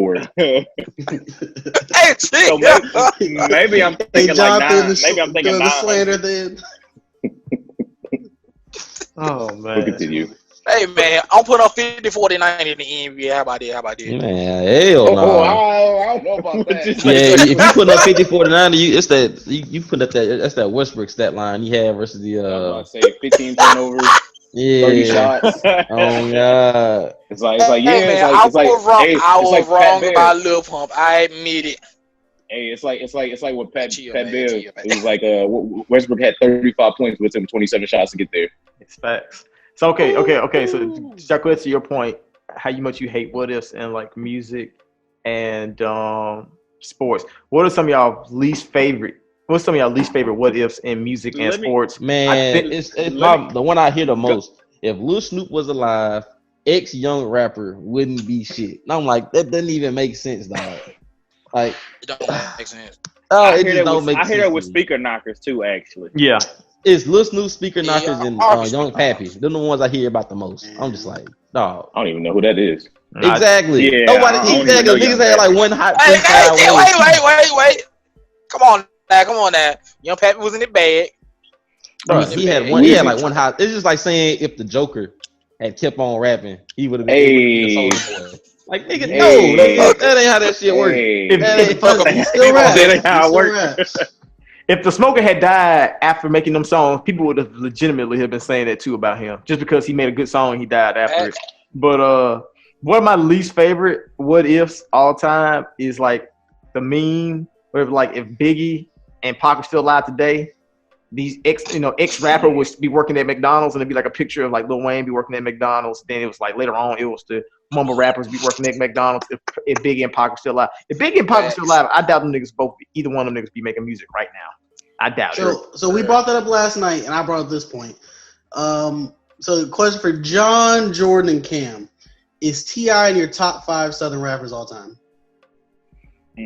maybe I'm thinking like 9. Maybe I'm thinking 9. Slander then. Oh man. We'll continue. Hey man, I'm putting on 50, 40, 90 in the NBA. How about that? Man, hell no. I'll don't know about that. Yeah, if you put up 50-49, it's that you put up that's that Westbrook stat line he had versus the I'm about to say 15 turnovers, 30 shots. Oh god. It's like yeah, man, it's like was wrong. hey, I it's like was Pat wrong Bear. about Lil Pump. I admit it. Hey, it's like what Pat Chill, Bear. man, chill, man. It was like Westbrook had 35 points, but it took him 27 shots to get there. It's facts. So okay. So Jacques, to your point, how much you hate what ifs and like music and sports. What are some of y'all least favorite? What's some of y'all least favorite what ifs in music and sports? Man, it's the one I hear the most. If Lil Snoop was alive, ex-young rapper wouldn't be shit. And I'm like, that doesn't even make sense, dog. Like, It don't make sense. I it hear just that don't with, make I hear sense that to with me. speaker knockers too, actually. Yeah. It's Lil Snoop, Speaker Yeah, Knockers, and obviously. Young Pappy. They're the ones I hear about the most. I'm just like, dog. I don't even know who that is. Exactly. Yeah, Nobody. I don't even Exactly. know Niggas Young had like Pappy. one hot Hey, freestyle. wait. Come on now. Young Pappy was in the bag. Bro, He he had like one hot. It's just like saying if the Joker had kept on rapping, he would have been Hey. a Soulja Boy. Like nigga, Hey. no, nigga, that ain't how that shit works. Hey. That ain't fucking. He still raps. That ain't how it He still works. raps. If the Smoker had died after making them songs, people would have legitimately have been saying that too about him. Just because he made a good song, he died after it. But one of my least favorite what ifs all time is like the meme where like if Biggie and Pac were still alive today, these ex rapper would be working at McDonald's and it'd be like a picture of like Lil Wayne be working at McDonald's. Then it was like later on it was the mumble rappers be working at McDonald's if Biggie and Pac were still alive. If Biggie and Pac were still alive, I doubt them niggas either one of them niggas be making music right now. I doubt it. So we brought that up last night, and I brought up this point. So the question for John, Jordan, and Cam: is T.I. in your top 5 Southern rappers all time? For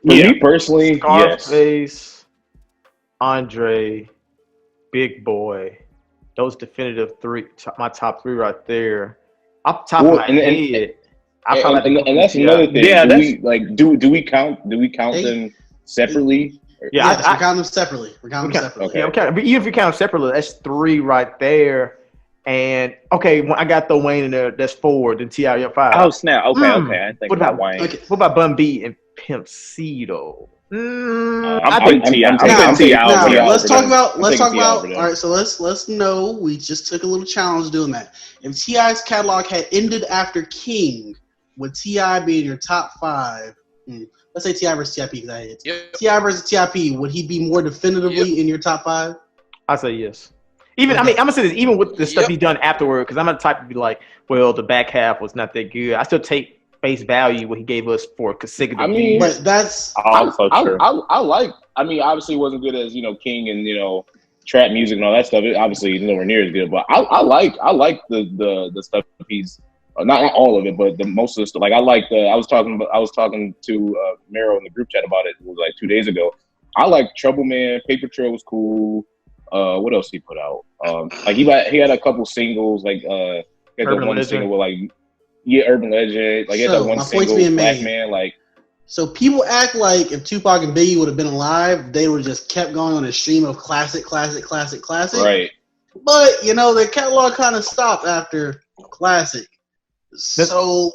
me personally, yes. Scarface, Andre, Big Boy, those definitive three, my top 3 right there. Off the top of my head, I probably and that's another thing. Yeah, do we count them separately? Yeah, Yes, we're counting them separately. Okay. Yeah, okay. But even if you count them separately, that's 3 right there. And okay, when I got the Wayne in there, that's 4. Then T.I. 5. Oh snap! Okay. I didn't think about Wayne. Okay, what about Bun B and Pimp C though? I'm think taking T.I. Now, let's talk about. All All right, so let's know. We just took a little challenge doing that. If T.I.'s catalog had ended after King, would T.I. be in your top 5? Let's say T.I. versus T.I.P. because I hit T.I. versus T.I.P. Would he be more definitively in your top 5? I say yes. Even I mean, I'm gonna say this. Even with the stuff he's done afterward, because I'm not the type to be like, well, the back half was not that good. I still take face value what he gave us for consecutive. I mean, but that's Also true. I like. I mean, obviously, it wasn't good as King and trap music and all that stuff. It obviously nowhere near as good. But I like the stuff he's not all of it, but the most of the stuff. Like I like I was talking to Mero in the group chat about it. It was like 2 days ago. I like Trouble Man. Paper Trail was cool. What else he put out? Like he had a couple singles. Like he had that one Legend. single with Urban Legend. Like he had that one single, Black Man. Like. So people act like if Tupac and Biggie would have been alive, they would have just kept going on a stream of classic. Right. But their catalog kind of stopped after classic. So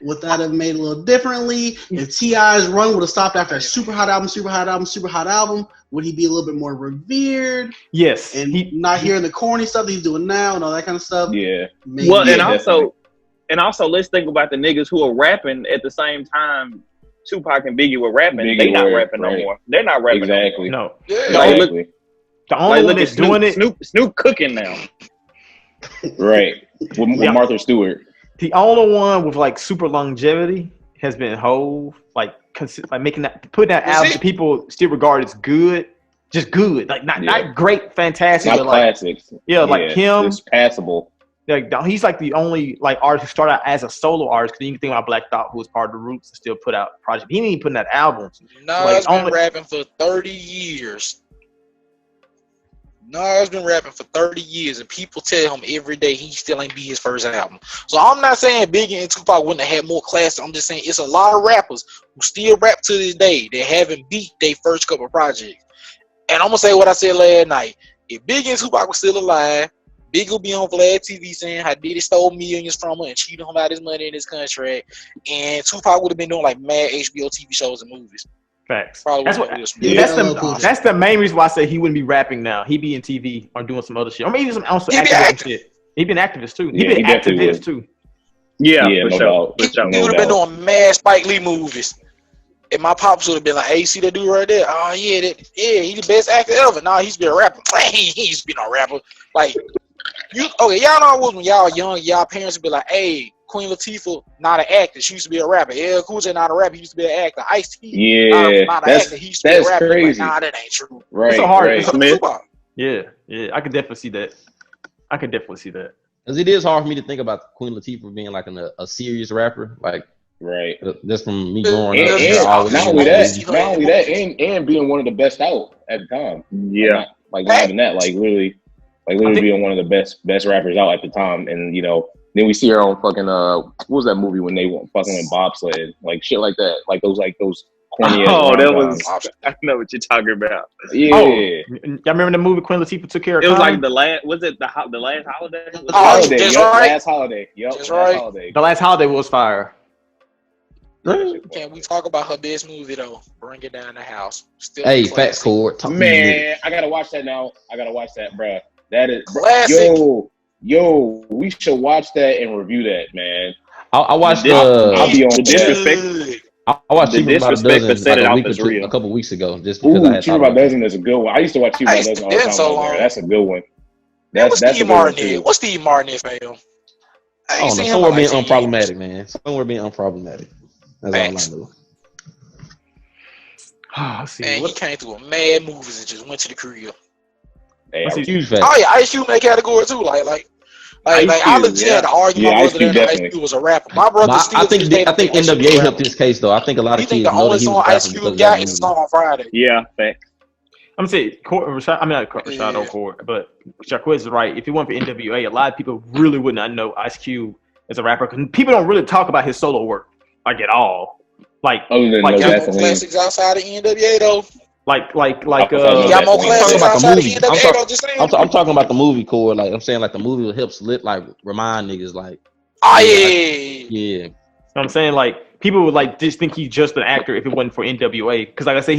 would that have made it a little differently? If T.I.'s run would have stopped after a super hot album, would he be a little bit more revered? Yes. And not hearing the corny stuff that he's doing now and all that kind of stuff? Yeah. Maybe. Well, and also, let's think about the niggas who are rapping at the same time Tupac and Biggie were rapping. They not rapping no more. They're not rapping exactly. No. Exactly. The only one that's doing it. Snoop cooking now. Right. With Martha Stewart. The only one with super longevity has been Hove. Making putting that out that people still regard as good. Just good. Not great, fantastic. Not but classics. Like him. It's passable. He's the only artist who started out as a solo artist. Because you can think about Black Thought, who was part of the Roots and still put out projects. He didn't even put out albums. Nas been rapping for 30 years. Nas been rapping for 30 years, and people tell him every day he still ain't be his first album. So I'm not saying Biggie and Tupac wouldn't have had more class. I'm just saying it's a lot of rappers who still rap to this day that haven't beat their first couple projects. And I'm gonna say what I said last night. If Biggie and Tupac were still alive, Big will be on Vlad TV saying how Diddy stole millions from her and cheated him out his money in his contract. And Tupac would have been doing like mad HBO TV shows and movies. Facts. Probably That's with what. Will Smith. Yeah, That's the main reason why I say he wouldn't be rapping now. He'd be in TV or doing some other shit. Or maybe some also He'd be activist shit. He'd be an activist too. He'd Yeah, be he an definitely activist would. too. Yeah, Yeah, for no sure. doubt. For sure. He No would have been doubt. doing mad Spike Lee movies. And my pops would have been like, hey, see that dude right there? Oh, yeah, he's the best actor ever. Nah, he's been a rapper. He used to be no rapper. Like, y'all know was when y'all young, y'all parents would be like, hey, Queen Latifah, not an actor. She used to be a rapper. LL Cool J, not a rapper. He used to be an actor. Ice-T, Yeah, not an actor. He used to be a that's rapper. crazy. Like, nah, that ain't true. Right, So hard. right. It's Smith. Yeah, I could definitely see that. I could definitely see that. Because it is hard for me to think about Queen Latifah being like a serious rapper. Like, Right. just from me growing And, up. Yeah, she's always not been only like- that, and being one of the best out at the time. Yeah. Like not even that, like literally being one of the best rappers out at the time. And then we see her on fucking what was that movie when they went fucking in bobsled, like shit like that, like those corny. Oh, that rom-coms. was. I know what you're talking about. Yeah. Y'all remember the movie Queen Latifah took care of? It was Khan? like the last. Was it the last holiday? Holiday, That's yep, right. Last holiday. Yep, That's last right. holiday. The Last Holiday was fire. Can we talk about her best movie, though? Bring It Down the House. Still Hey, a classic. Fats Cord. Talk to me, nigga. Man, I gotta watch that now. I gotta watch that, bruh. That is Classic. Yo, we should watch that and review that, man. I watched I'll be on the disrespect. Good. I watched The Cheaper by the disrespect Dozen to set it like off is real. a couple weeks ago, just because I Ooh, had Cheaper thought by about it. Dozen is a good one. I used to watch Cheaper by Dozen all the It's time. so I was there. long. That's a good one. What's That's a Steve good one, Martin in? too. What's Steve Martin in, fam? I ain't don't know. seen him Somewhere in being like 10 years. unproblematic, man. Somewhere being unproblematic. That's Facts. all I know. Let's see. And he What, came through a mad movies and just went to the crib. Hey, Let's see. Huge fact. Oh yeah, Ice Cube in that category too. Like Ice I Cube, legit had to argue Yeah, my Ice brother Cube that Ice definitely. Cube was a rapper. My brother But still I think to I think this day NWA was a helped rapper. his case though. I think a lot You of think kids the know that only he was song a Ice rapper because Cube of got that is the movie. song on Friday? Yeah, fact. I'm saying, Rashad, I mean, not Rashad Yeah. O'Cord, but Jaquez is right. If it weren't for NWA, a lot of people really would not know Ice Cube as a rapper because people don't really talk about his solo work like at all. Like, Other than Like, No Got more Vaseline. classics outside of NWA though. like, No Got more Vaseline. classics about the outside of movie. NWA though. Just saying. I'm talking about the movie core. Like I'm saying, like the movie helps like remind niggas like Oh yeah, yeah. yeah. I'm saying, like, people would like just think he's just an actor if it wasn't for NWA. Because, like I say,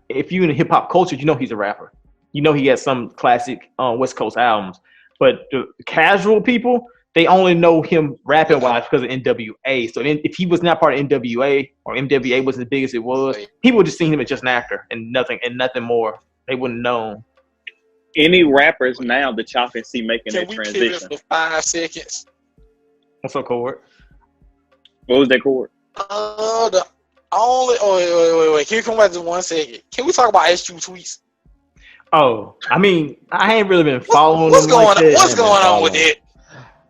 if you in hip hop culture, you know he's a rapper. You know he has some classic West Coast albums. But the casual people, they only know him rapping wise because of NWA. So then, if he was not part of NWA or NWA wasn't as big as it was, people would just see him as just an actor and nothing more. They wouldn't know. Any rappers now that y'all can see making Can that we kill transition? it for 5 seconds? What's up, Cord? What was that chord? The only wait. Can you come back just 1 second? Can we talk about Ice Cube tweets? Oh, I mean, I ain't really been following What's him going like on? that. What's going on with it?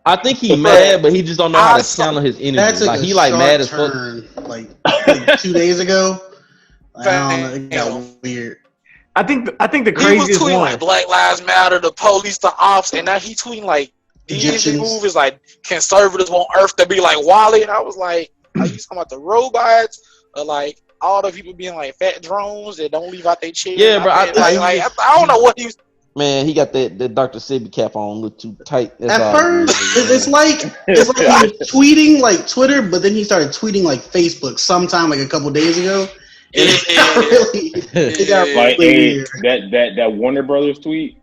I think he mad, but he just don't know how to channel his That energy. took Like a he like sharp mad as fuck. turn, like 2 days ago. I don't know, it got weird. I think the He was craziest tweeting one. like Black Lives Matter, the police, the ops, and now he tweeting like these Egyptians. movies like conservatives want Earth to be like Wally, and I was like, are you talking about the robots or like all the people being like fat drones that don't leave out their chair? Yeah, bro, I don't know what he was. Man, he got that Dr. Sebi cap on, look too tight. That's At all. first, it's like he was tweeting like Twitter, but then he started tweeting like Facebook sometime like a couple days ago. And it got Like really weird. that Warner Brothers tweet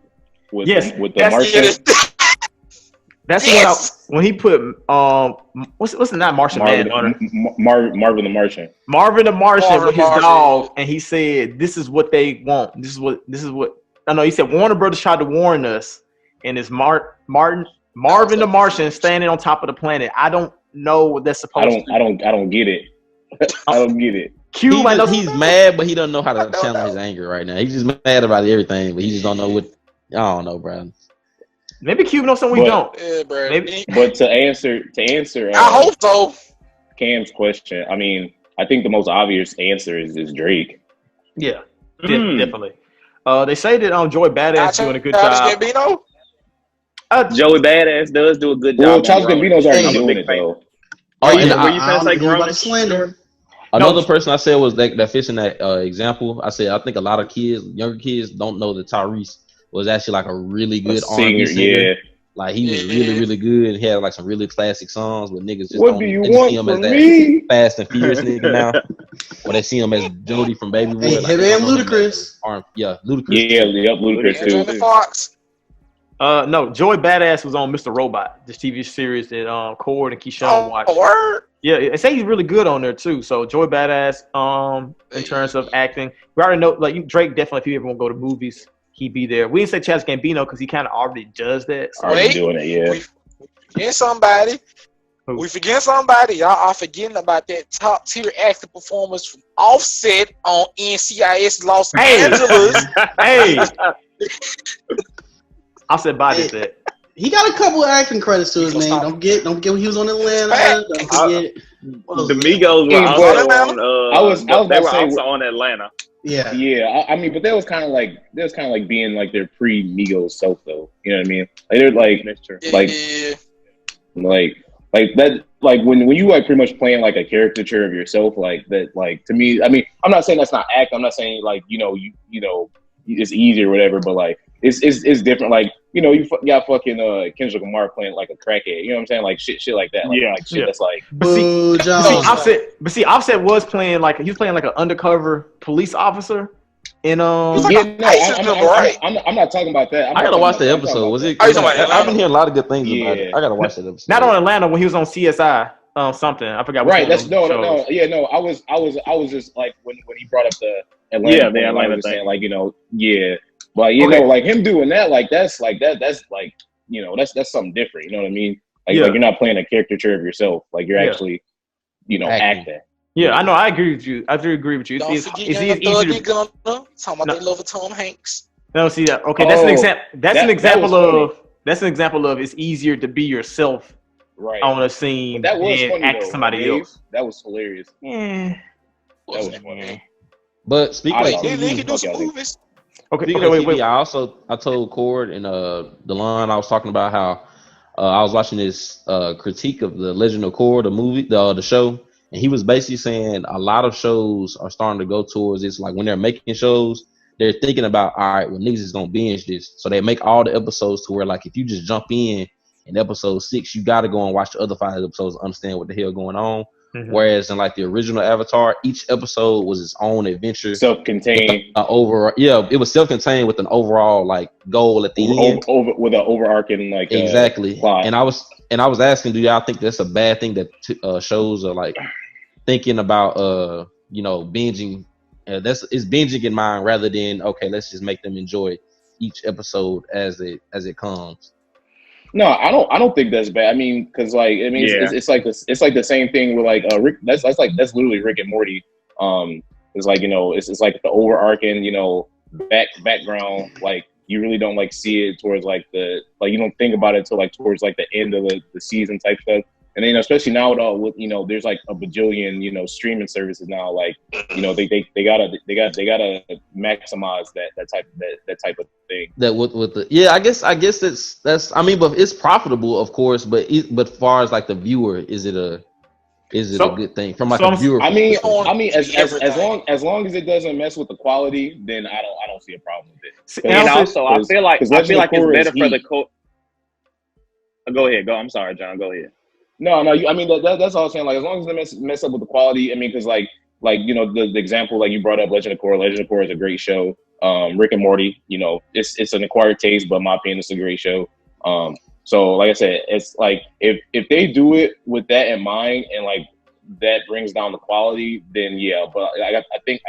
with Yes, with the that's Martian. That's Yes. when he put what's the not Martian Manhunter? Marvin the Martian. Marvin the Martian Marvin with the his Martian. dog, and he said, "This is what they want. This is what." I know he said Warner Brothers tried to warn us, and it's Marvin the Martian standing on top of the planet. I don't know what that's supposed to. I don't get it. I don't get it. Cube, I know He's mad, but he doesn't know how to channel his anger right now. He's just mad about everything, but he just don't know what. I don't know, bro. Maybe Cube knows something we But- don't. Yeah, bro. Maybe- But to answer I hope so. Cam's question, I mean, I think the most obvious answer is Drake. Yeah, Mm. definitely. They say that Joy Badass doing a good Childish job. Gambino? Joey Badass does do a good job. Well, on Charles Road. Gambino's already I'm a doing big it fan. though. Oh, you and were you finna say you about Grumman? to slander? another person I said was that fits in that example. I said I think a lot of kids, younger kids, don't know that Tyrese was actually like a really good R&B Singer, singer. yeah. Like he was really, really good. He had like some really classic songs, but niggas just What don't do you they just see want him from as that me? Fast and Furious nigga now. Or they see him as Jody from Baby Boy. Hey, Like, him they don't and know him as Ludacris. Yeah, Ludacris. Yeah, yep, Ludacris And too. Jamie Foxx. No, Joy Badass was on Mr. Robot, this TV series that Cord and Keyshawn watched. Oh, word. Yeah, they say he's really good on there too. So Joy Badass, in terms of acting, we already know like Drake definitely. If you ever want to go to movies, he'd be there. We didn't say Chaz Gambino because he kind of already does that. So. Already Wait. doing it, yeah. We forget somebody. Who? We forget somebody. Y'all are forgetting about that top tier acting performance from Offset on NCIS Los Angeles. Hey, I said body that. He got a couple of acting credits to his name. Don't get when he was on Atlanta. Don't forget. The Migos were Hey, also but on. I was they about to were say- also on Atlanta. Yeah. Yeah, I mean, but that was kind of like being like their pre-Migos self, though. You know what I mean? Like they're like That's true. Like- Yeah. like that, like when you like pretty much playing like a caricature of yourself, like that. Like to me, I mean, I'm not saying that's not act. I'm not saying like you know it's easy or whatever, but like it's different. Like you got fucking Kendrick Lamar playing like a crackhead. You know what I'm saying? Like shit like that. Like, Yeah. like shit Yeah. that's like Boo, See, Jones. Offset was playing like he was playing like an undercover police officer. In It's like yeah, a no, ISIS member, right? I'm not talking about that. I gotta watch the episode. Was it? Oh, you talking about I've been hearing a lot of good things about Yeah. it. I gotta watch that episode. not on Atlanta when he was on CSI something. I forgot. Which Right. one That's of them shows. no. I was just like when he brought up the Atlanta. Yeah, the thing, I Atlanta was thing. saying like yeah, but you Okay. know like him doing that like that's like that's like that's something different. You know what I mean? Like, Yeah. like you're not playing a caricature of yourself. Like you're Yeah. actually Acting. acting. Yeah, I know. I agree with you. I do agree with you. Don't It's forget easy Young Thug to and Gunna. Talking about No. they love of Tom Hanks. no see that. Okay, that's an Oh, example. That's an that example was funny. of. That's an example of it's easier to be yourself Right. on a scene But that was than funny act though. somebody Dave. else. That was hilarious. Yeah. That was funny. But speaking I of love Then they TV, can do some movies. Okay. speaking Okay. of Wait. TV, I told Cord and Delon, I was talking about how I was watching this critique of the Legend of Korra, the movie, the show, and he was basically saying a lot of shows are starting to go towards this. Like when they're making shows, they're thinking about, all right, well, niggas is gonna binge this, so they make all the episodes to where like if you just jump in episode 6, you got to go and watch the other 5 episodes to understand what the hell going on. Mhm. Whereas in like the original Avatar, each episode was its own adventure. Self-contained. It was self-contained with an overall like goal at the end. Over with an overarching like Exactly. plot. And I was asking, do y'all think that's a bad thing that shows are like thinking about binging? It's binging in mind rather than okay, let's just make them enjoy each episode as it comes. No, I don't think that's bad. I mean, because like I mean, Yeah. it's like this. It's like the same thing with like Rick. That's literally Rick and Morty. It's like it's like the overarching background. Like you really don't like see it towards like you don't think about it till like towards like the end of the season type stuff. And then especially now with all with there's like a bajillion streaming services now. Like they gotta maximize that type of thing. That with the I guess that's I mean, but it's profitable, of course. But far as like the viewer, is it a good thing from like a viewer? I mean, perspective? as long as it doesn't mess with the quality, then I don't see a problem with it. And also, I feel like it's Legend of Korra better is for the heat. Go ahead. I'm sorry, John. Go ahead. No. I mean, that's all I'm saying. Like, as long as they mess up with the quality, I mean, because like the example like you brought up, Legend of Korra. Legend of Korra is a great show. Rick and Morty, it's an acquired taste, but in my opinion, it's a great show. So like I said, it's like if they do it with that in mind and like that brings down the quality, then yeah. But I think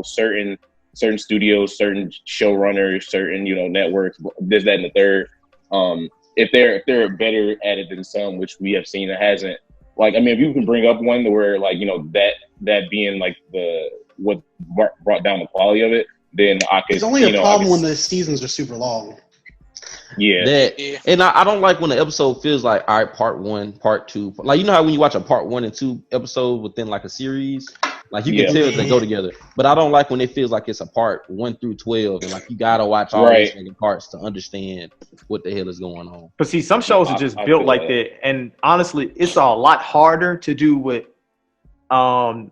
certain studios, certain showrunners, certain networks, this, that, and the third. If they're better at it than some, which we have seen it hasn't. Like, I mean, if you can bring up one where like that being like what brought down the quality of it, then I could. It's only a problem when the seasons are super long. Yeah. And I don't like when the episode feels like, all right, part 1, part 2. Like, how when you watch a part 1 and 2 episode within like a series, like you can tell if they go together. But I don't like when it feels like it's a part 1 through 12 and like you gotta watch all these parts to understand what the hell is going on. But see, some shows are just built like that, and honestly, it's a lot harder to do with the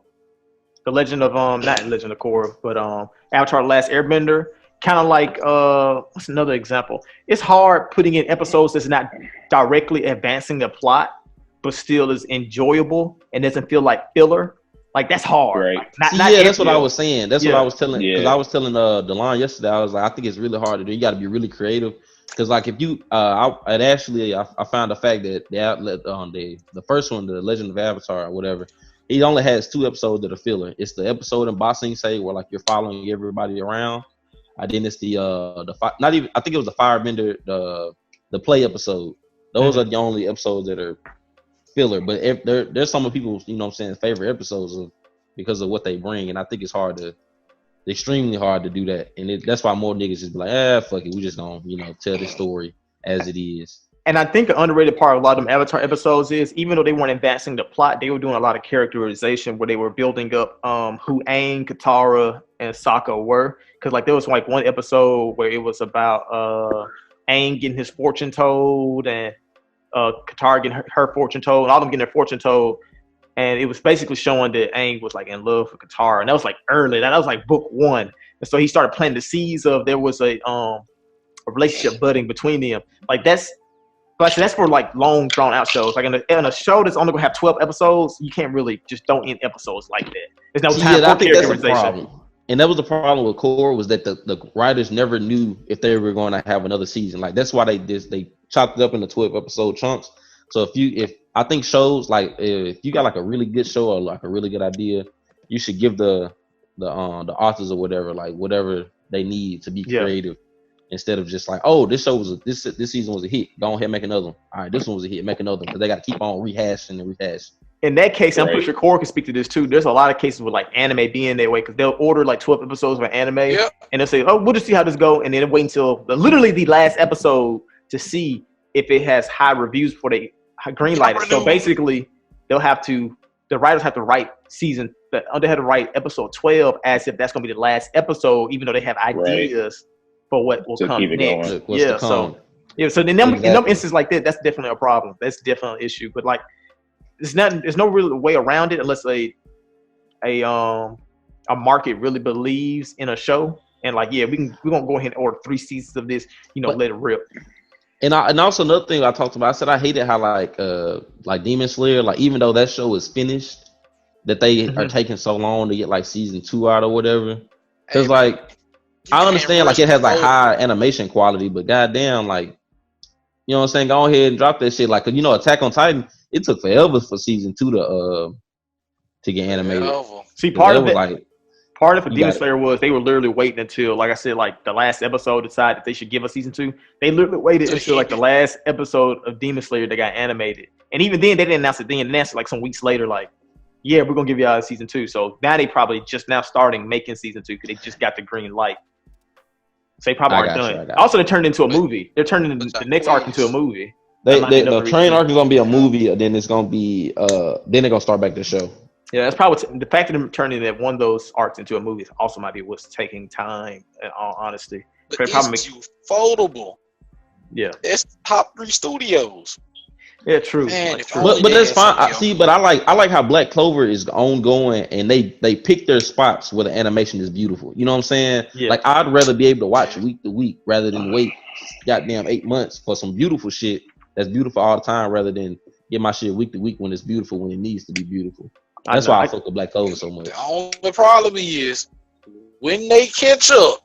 Legend of not Legend of Korra, but Avatar: The Last Airbender kind of like what's another example? It's hard putting in episodes that's not directly advancing the plot, but still is enjoyable and doesn't feel like filler. Like that's hard. Right. Like, not That's what I was saying. That's what I was telling. Because Yeah. I was telling Delon yesterday. I was like, I think it's really hard to do. You got to be really creative. Because like if you, I found the fact that the outlet the first one, the Legend of Avatar or whatever, he only has 2 episodes that are filler. It's the episode in Ba Sing Se where like you're following everybody around. And then it's not even, I think it was the Firebender, the play episode. Those are the only episodes that are filler. But if there's some of people's, you know what I'm saying, favorite episodes because of what they bring. And I think it's extremely hard to do that. And that's why more niggas just be like, fuck it. We just gonna, tell this story as it is. And I think the underrated part of a lot of them Avatar episodes is, even though they weren't advancing the plot, they were doing a lot of characterization where they were building up who Aang, Katara, and Sokka were. Because like there was like one episode where it was about Aang getting his fortune told and Katara getting her fortune told, and all of them getting their fortune told. And it was basically showing that Aang was like in love with Katara. And that was like early. That was like book 1. And so he started planting the seeds of there was a relationship budding between them. Like that's for like long drawn out shows. Like in a show that's only gonna have 12 episodes, you can't really just don't end episodes like that. There's no time for characterization. And that was the problem with Korra, was that the writers never knew if they were going to have another season. Like that's why they chopped it up into 12 episode chunks. So if I think shows like if you got like a really good show or like a really good idea, you should give the authors or whatever like whatever they need to be creative. Instead of just like, oh, this season was a hit, go ahead and make another one. All right, this one was a hit, make another one, because they got to keep on rehashing and rehashing. In that case, I'm pretty sure Korra can speak to this too. There's a lot of cases with like anime being that way, because they'll order like 12 episodes of an anime, and they'll say, oh, we'll just see how this go, and then wait until literally the last episode to see if it has high reviews before they green light it. So basically, the writers have to write they had to write episode 12 as if that's going to be the last episode, even though they have ideas for what will come next. So in them instances like that, that's definitely a problem. That's definitely an issue. But like, there's no real way around it unless a market really believes in a show and like, we're gonna go ahead and order 3 seasons of this, let it rip. And also another thing I talked about, I said I hated how like Demon Slayer, like even though that show is finished, that they are taking so long to get like season 2 out or whatever. Because like I understand like it has like high animation quality, but goddamn, like, you know what I'm saying? Go ahead and drop that shit. Like, Attack on Titan, it took forever for season 2 to get animated. See, part of it Demon Slayer was they were literally waiting until, like I said, like the last episode decided they should give us season 2. They literally waited until like the last episode of Demon Slayer that got animated, and even then they didn't announce it. They announced it like some weeks later, like, we're gonna give y'all season 2. So now they probably just now starting making season 2 because they just got the green light. So they probably aren't done. Also, they turned into a movie. They're turning the next arc into a movie. The train arc is gonna be a movie, and then it's gonna be then they're gonna start back the show. Yeah, that's probably the fact that them turning that one of those arcs into a movie also might be what's taking time. In all honesty, but it's foldable. Yeah, it's top 3 studios. Yeah, true. Man, but that's fine. But I like how Black Clover is ongoing, and they pick their spots where the animation is beautiful. You know what I'm saying? Yeah. Like I'd rather be able to watch week to week rather than wait goddamn 8 months for some beautiful shit that's beautiful all the time, rather than get my shit week to week when it's beautiful when it needs to be beautiful. That's why I fuck with Black Clover so much. The only problem is when they catch up,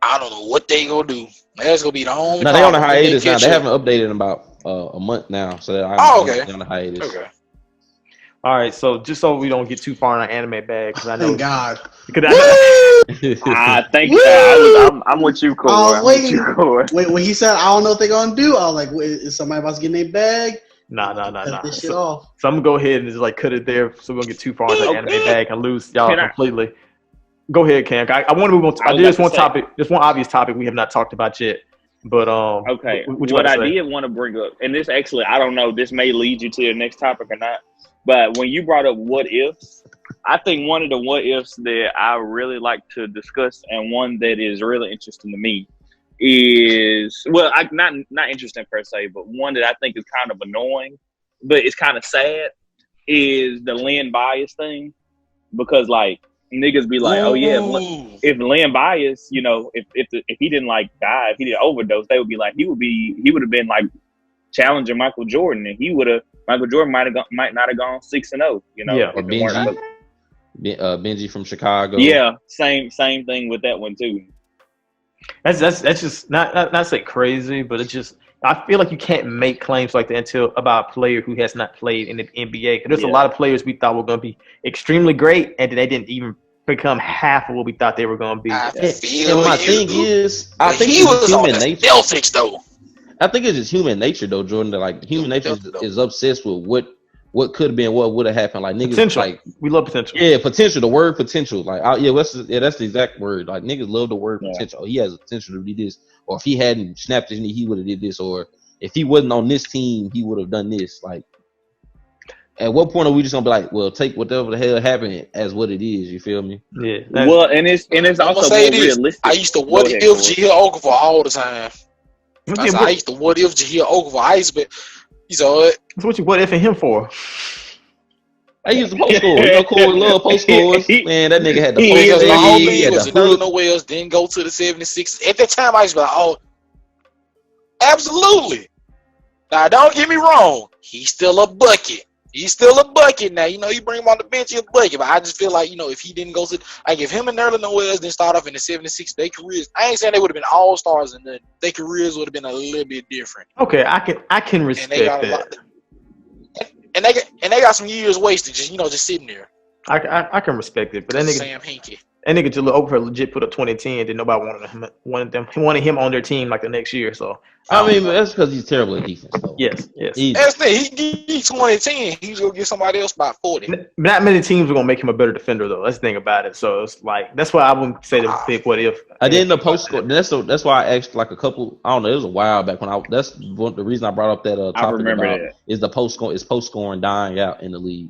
I don't know what they gonna do. That's gonna be the only. No, they on a hiatus now. They haven't updated in about a month now, so they're on a hiatus. Okay. All right, so just so we don't get too far in our anime bag, because I know. Thank God. Because thank you. I'm with you, Cole. Wait, when he said, "I don't know what they're gonna do," I was like, "Wait, is somebody about to get in their bag?" Nah. Cut this shit off. So I'm gonna go ahead and just like cut it there, so we don't get too far in the anime bag and lose y'all completely. Go ahead, Cam. I want to move on. There's one topic. There's one obvious topic we have not talked about yet. But okay, what I did want to bring up, and this actually, I don't know, this may lead you to your next topic or not. But when you brought up what ifs, I think one of the what ifs that I really like to discuss, and one that is really interesting to me, is not interesting per se, but one that I think is kind of annoying, but it's kind of sad, is the Lynn bias thing. Because like niggas be like, oh yeah, Ooh. if Len Bias, you know, if he didn't like die, if he didn't overdose, they would be like, he would have been like challenging Michael Jordan, and Michael Jordan might not have gone 6-0, you know. Yeah. Or Benji from Chicago. Yeah, same thing with that one too. That's just not say crazy, but it's just I feel like you can't make claims like that until about a player who has not played in the NBA. There's a lot of players we thought were going to be extremely great, and they didn't even become half of what we thought they were going to be. And my thing is, I think he was on the Celtics though. I think it's just human nature though, Jordan. That like human nature is obsessed with what could have been, what would have happened. Like niggas, potential. Like we love potential. Yeah, potential. The word potential. Like that's the exact word. Like niggas love the word potential. He has the potential to do this, or if he hadn't snapped his knee, he would have did this, or if he wasn't on this team, he would have done this. Like, at what point are we just gonna be like, well, take whatever the hell happened as what it is? You feel me? Yeah. Well, and it's also more realistic. I used to what if Jahlil Okafor all the time. I used to what if Jahlil Okafor. He's all right. So what you what ifing him for? I used to post scores. You know, Corey love post scores. Man, that nigga had the post my whole he had was the hook. no Wells, didn't go to the 76. At that time, I used to be like, oh, absolutely. Now, don't get me wrong. He's still a bucket. He's still a bucket now. You know, you bring him on the bench, he's a bucket. But I just feel like, you know, if he didn't go to, like, if him and Nerlens Noel didn't start off in the 76, their careers, I ain't saying they would have been all-stars, and then their careers would have been a little bit different. Okay, I can respect that. And they got some years wasted, just sitting there. I can respect it, but that nigga Sam Hinkie. That nigga Jahlil Okafor legit put up 20 and 10. Did nobody wanted him on their team like the next year? So I mean, that's because he's terrible at defense. Though. Yes. That's the thing. He 20 and 10. He's gonna get somebody else by 40. Not many teams are gonna make him a better defender though. That's the thing about it. So it's like that's why I wouldn't say the big what if. I did the post score. That's why I asked like a couple. I don't know. It was a while back when that's the reason I brought up that topic. I remember about that. Is the post scoring dying out in the league.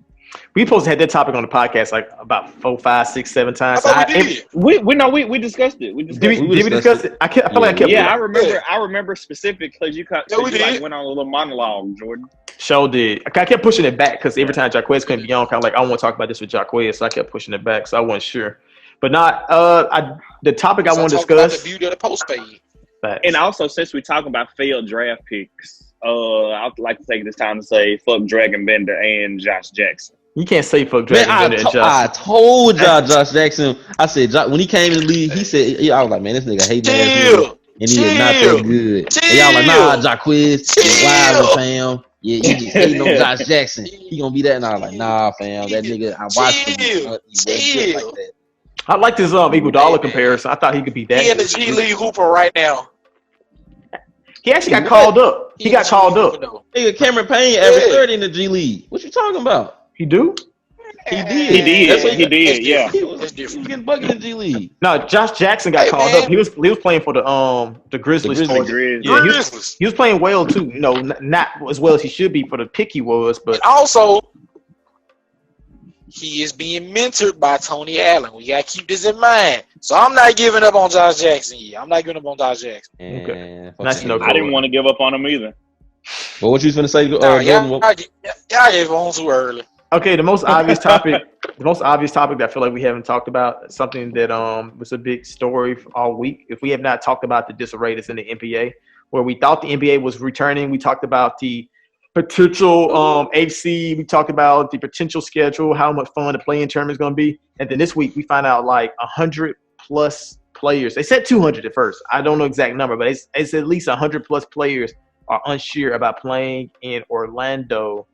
We supposed to have that topic on the podcast like about 4, 5, 6, 7 times. We discussed it. Did we discuss it? I feel like I kept. Yeah, I remember specific because you went on a little monologue, Jordan. Show did. I kept pushing it back because every time Jaquez couldn't be on, kind of like I want to talk about this with Jaquez, so I kept pushing it back. So I wasn't sure, but not. The topic I want to discuss. About the beauty of the post fade. Facts. And also, since we talk about failed draft picks, I'd like to take this time to say fuck Dragon Bender and Josh Jackson. You can't say fuck Dragon Bender and Josh. I told y'all Josh Jackson. I said when he came in the league, he said, I was like, man, this nigga hating ass nigga, and he is not that good. And y'all like, nah, Jaquez, wild fam. Yeah, you just hating on Josh Jackson. He gonna be that, and I was like, nah, fam, that nigga. I watched him. Like that. I like this Iguodala comparison. I thought he could be that. He in the G League hooper right now. He actually got called up. He got called up. Nigga, Cameron Payne averaged 30 in the G League. What you talking about? He do? He did. He did. Yeah. He was getting bucket in G League. No, Josh Jackson got called up. He was playing for the Grizzlies. Yeah, he was playing well too. You know, not as well as he should be for the pick he was, but and also he is being mentored by Tony Allen. We gotta keep this in mind. So I'm not giving up on Josh Jackson. I'm not giving up on Josh Jackson. Okay. Nice to know. I didn't want to give up on him either. But what you was gonna say? Y'all gave on too early. Okay, the most obvious topic that I feel like we haven't talked about, something that was a big story all week. If we have not talked about the disarray that's in the NBA, where we thought the NBA was returning, we talked about the potential AC, we talked about the potential schedule, how much fun the play-in tournament is going to be, and then this week we find out like 100 plus players. They said 200 at first. I don't know exact number, but it's at least 100 plus players are unsure about playing in Orlando.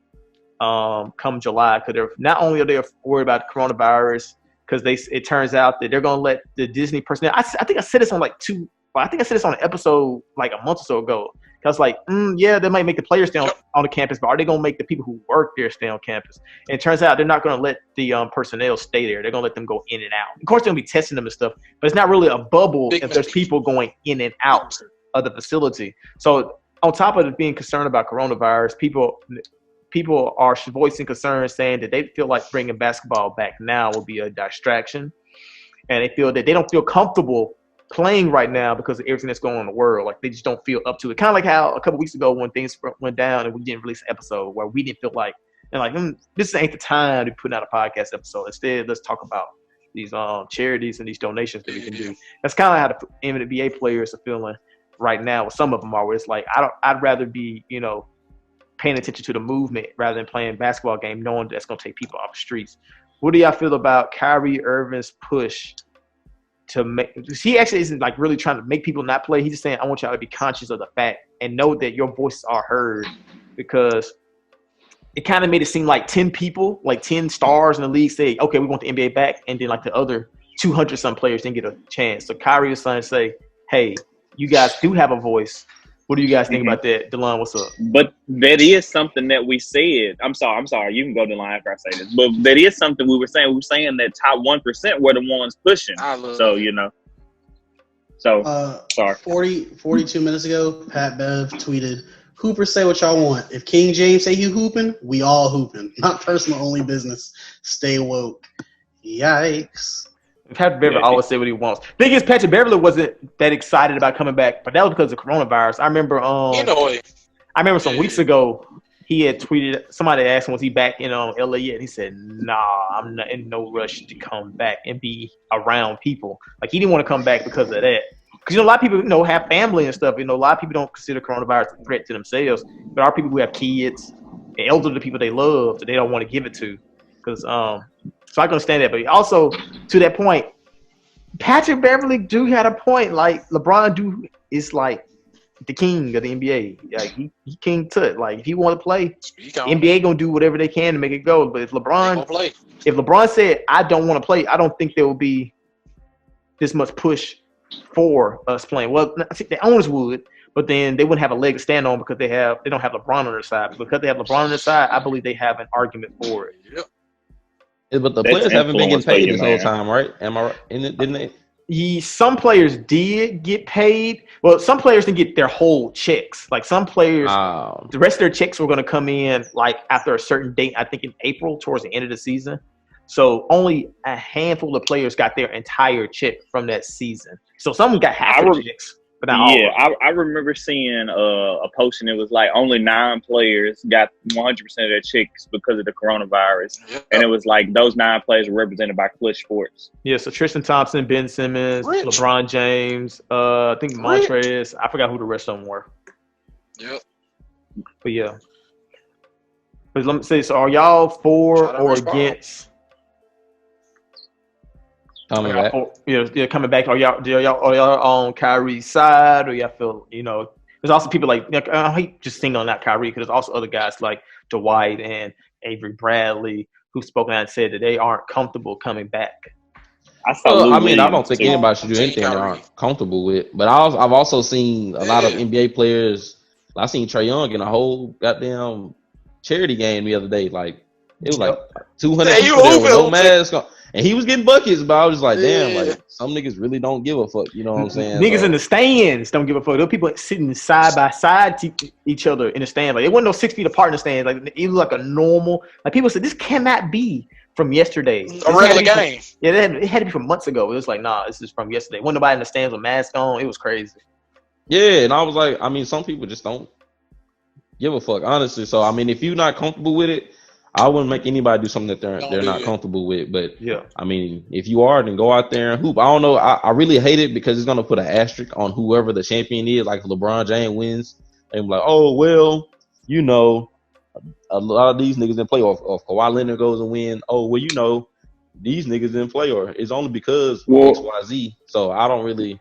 Come July, because they're not only are they worried about coronavirus, because it turns out that they're going to let the Disney personnel. I think I said this on I think I said this on an episode like a month or so ago. I was like, yeah, they might make the players stay on the campus, but are they going to make the people who work there stay on campus? And it turns out they're not going to let the personnel stay there. They're going to let them go in and out. Of course, they're going to be testing them and stuff, but it's not really a bubble if there's people going in and out of the facility. So on top of it being concerned about coronavirus, people are voicing concerns, saying that they feel like bringing basketball back now will be a distraction, and they feel that they don't feel comfortable playing right now because of everything that's going on in the world. Like they just don't feel up to it. Kind of like how a couple weeks ago when things went down and we didn't release an episode, where we didn't feel like, and like this ain't the time to put out a podcast episode. Instead, let's talk about charities and these donations that we can do. That's kind of how the NBA players are feeling right now. Some of them are where it's like I'd rather be paying attention to the movement rather than playing a basketball game, knowing that's gonna take people off the streets. What do y'all feel about Kyrie Irving's push to make? He actually isn't like really trying to make people not play. He's just saying, I want y'all to be conscious of the fact and know that your voices are heard, because it kind of made it seem like 10 people, like 10 stars in the league say, okay, we want the NBA back. And then like the other 200 some players didn't get a chance. So Kyrie was trying to say, hey, you guys do have a voice. What do you guys think about that? DeLon, what's up? But that is something that we said. I'm sorry. You can go to DeLon after I say this. But that is something we were saying. We were saying that top 1% were the ones pushing. Sorry. 42 minutes ago, Pat Bev tweeted, Hoopers say what y'all want. If King James say he hooping, we all hooping. Not personal, only business. Stay woke. Yikes. Patrick Beverly always say what he wants. Thing is, Patrick Beverly wasn't that excited about coming back, but that was because of coronavirus. I remember some weeks ago he had tweeted. Somebody asked him, "Was he back in LA yet?" And he said, "Nah, I'm not in no rush to come back and be around people." Like he didn't want to come back because of that. Because a lot of people have family and stuff. A lot of people don't consider coronavirus a threat to themselves. But there are people who have kids, and elderly people they love that they don't want to give it to. Because so I can understand that. But also, to that point, Patrick Beverly do had a point. Like, LeBron is like the king of the NBA. Like, he king tut. Like, if he want to play, NBA going to do whatever they can to make it go. But if LeBron said, I don't want to play, I don't think there will be this much push for us playing. Well, I think the owners would, but then they wouldn't have a leg to stand on because they don't have LeBron on their side. Because they have LeBron on their side, I believe they have an argument for it. Yep. Yeah, but the players haven't been getting paid this whole time, right? Am I right? Didn't they? Some players did get paid. Well, some players didn't get their whole checks. Like some players, the rest of their checks were going to come in like after a certain date, I think in April, towards the end of the season. So only a handful of players got their entire check from that season. So some got half of the checks. But I remember seeing a post, and it was like only 9 players got 100% of their checks because of the coronavirus. Yep. And it was like those 9 players were represented by Clutch Sports. Yeah, so Tristan Thompson, Ben Simmons, LeBron James, I think Montrez. I forgot who the rest of them were. Yep. But yeah. But let me say, so are y'all for or against? Coming back. Are y'all on Kyrie's side, or y'all feel There's also people like I hate just singling out Kyrie because there's also other guys like Dwight and Avery Bradley who've spoken out and said that they aren't comfortable coming back. I don't think anybody should do anything they aren't comfortable with. But I've also seen a lot of NBA players. I seen Trae Young in a whole goddamn charity game the other day. Like it was like 200 people there with no mask on. And he was getting buckets, but I was just like, damn, like some niggas really don't give a fuck. You know what I'm saying? Niggas in the stands don't give a fuck. Those people sitting side by side to each other in the stand. Like it wasn't no 6 feet apart in the stands. Like it was like a normal. Like people said, this cannot be from yesterday. A regular game. It had to be from months ago. It was like, nah, this is from yesterday. Wasn't nobody in the stands with masks on. It was crazy. Yeah, and I was like, some people just don't give a fuck, honestly. So if you're not comfortable with it, I wouldn't make anybody do something that they're not comfortable with. But yeah, if you are, then go out there and hoop. I don't know. I really hate it because it's gonna put an asterisk on whoever the champion is. Like if LeBron James wins, they're like, oh well, a lot of these niggas didn't play. Or if Kawhi Leonard goes and win, oh well, these niggas didn't play. Or it's only because XYZ. So I don't really.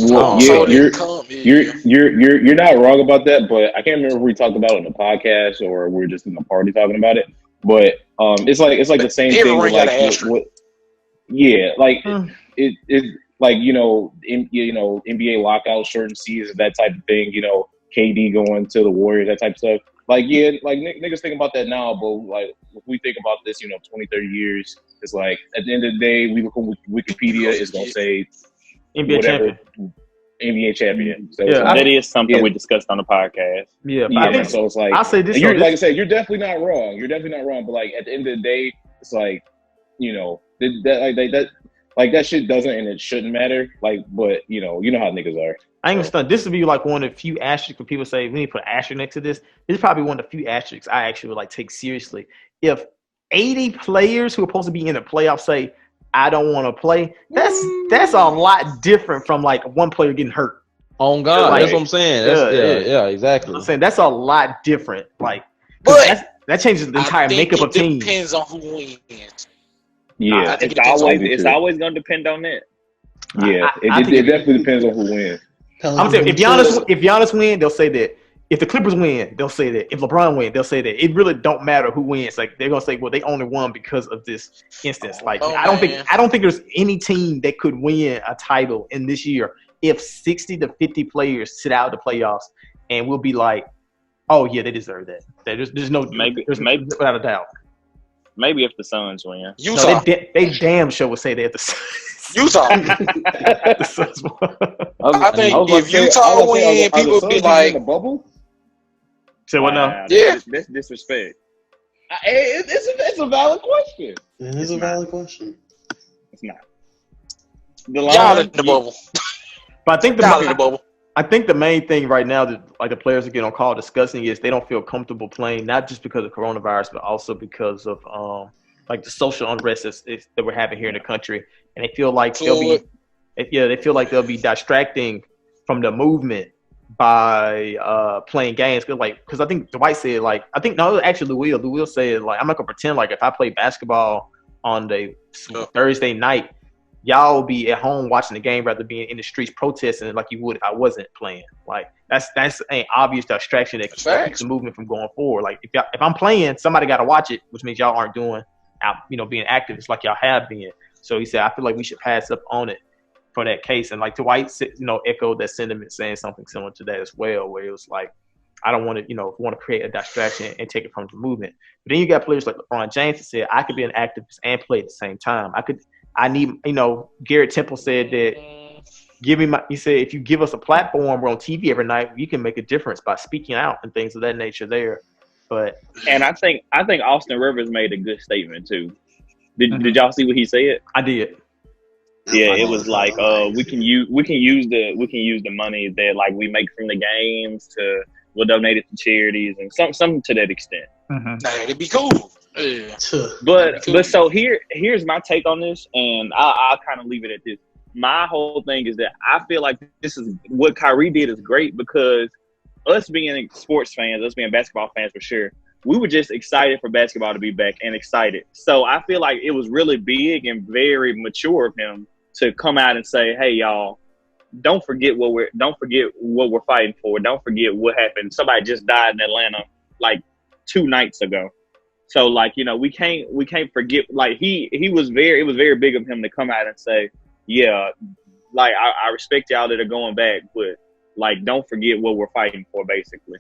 Well, you're not wrong about that, but I can't remember if we talked about it on the podcast or we're just in the party talking about it. But it's like the same thing. Like NBA lockout, certain seasons, that type of thing. KD going to the Warriors, that type of stuff. Like niggas think about that now, but like if we think about this, 20, 30 years, it's like at the end of the day, Wikipedia is gonna say. NBA champion. NBA champion. So that is something we discussed on the podcast. Yeah, I think so. It's like I'll say this. Like I said, you're definitely not wrong. But like at the end of the day, it's like that shit doesn't and it shouldn't matter. Like, but you know how niggas are. I ain't gonna stunt. This would be like one of the few asterisks when people say we need to put an asterisk next to this. This is probably one of the few asterisks I actually would take seriously. If 80 players who are supposed to be in the playoffs say, I don't want to play. That's a lot different from like one player getting hurt. On God, Like, that's what I'm saying. Yeah, exactly. I'm saying that's a lot different. Like, But that changes the entire makeup of teams. It depends on who wins. Yeah, I think It's always going to depend on that. yeah. It definitely depends on who wins. I'm saying if Giannis win, they'll say that. If the Clippers win, they'll say that. If LeBron win, they'll say that. It really don't matter who wins. Like they're gonna say, well, they only won because of this instance. Like I don't think there's any team that could win a title in this year if 60 to 50 players sit out the playoffs, and we'll be like, oh yeah, they deserve that. There's no without a doubt. Maybe if the Suns win. Utah. No, they damn sure would say that. Utah. The Suns won. I think if Utah win, people would be like, in the bubble. Say what now? Yeah. That's disrespect. It's a valid question. It is a valid question. It's not. Y'all in the bubble. But I think Y'all in the bubble. I think the main thing right now that like the players are getting on call discussing is they don't feel comfortable playing, not just because of coronavirus, but also because of like the social unrest that we're having here in the country, and they feel like they'll be distracting from the movement by playing games. Because I think Dwight said Lou Will said like I'm not gonna pretend like if I play basketball on the Thursday night, y'all will be at home watching the game rather than being in the streets protesting like you would if I wasn't playing. Like that's an obvious distraction that keeps the movement from going forward. Like if I'm playing, somebody got to watch it, which means y'all aren't being active. It's like y'all have been. So he said, I feel like we should pass up on it for that case. And like Dwight, echoed that sentiment, saying something similar to that as well, where it was like, I don't want to create a distraction and take it from the movement. But then you got players like LeBron James that said, I could be an activist and play at the same time. Garrett Temple said that he said, if you give us a platform, we're on TV every night, you can make a difference by speaking out and things of that nature there. And I think Austin Rivers made a good statement too. Did y'all see what he said? I did. Yeah, it was like we can use the money that like we make from the games we'll donate it to charities and something to that extent. Mm-hmm. It'd be cool. Yeah. But so here's my take on this, and I'll kind of leave it at this. My whole thing is that I feel like this is what Kyrie did is great because us being sports fans, us being basketball fans for sure, we were just excited for basketball to be back and excited. So I feel like it was really big and very mature of him to come out and say, "Hey, y'all, don't forget what we're fighting for. Don't forget what happened. Somebody just died in Atlanta like 2 nights ago." So like, we can't forget. Like it was very big of him to come out and say, "Yeah, like I respect y'all that are going back, but like don't forget what we're fighting for," basically.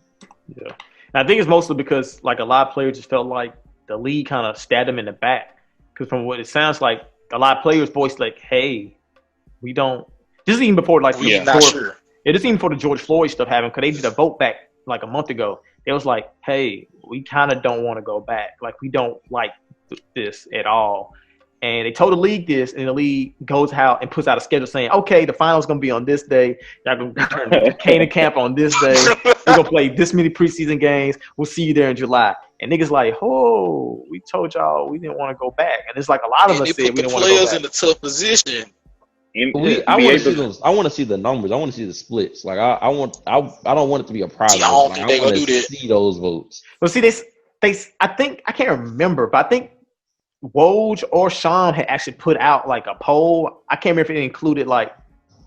Yeah. And I think it's mostly because like a lot of players just felt like the league kind of stabbed them in the back. Because from what it sounds like, a lot of players voiced like, "Hey, we don't." This is even before like we're not sure. It is even before the George Floyd stuff happened, because they did a vote back like a month ago. It was like, "Hey, we kind of don't want to go back. Like we don't like this at all." And they told the league this, and the league goes out and puts out a schedule saying, "Okay, the final's gonna be on this day. Y'all gonna return to Canaan camp on this day. We're gonna play this many preseason games. We'll see you there in July." And niggas like, "Oh, we told y'all we didn't want to go back." And it's like a lot of us said we didn't want to go back. Players in a tough position. I want to see the numbers. I want to see the splits. Like I don't want it to be a problem. I don't think they're gonna do that. See those votes. Well, see this. I think I can't remember, but I think Woj or Sean had actually put out like a poll. I can't remember if it included like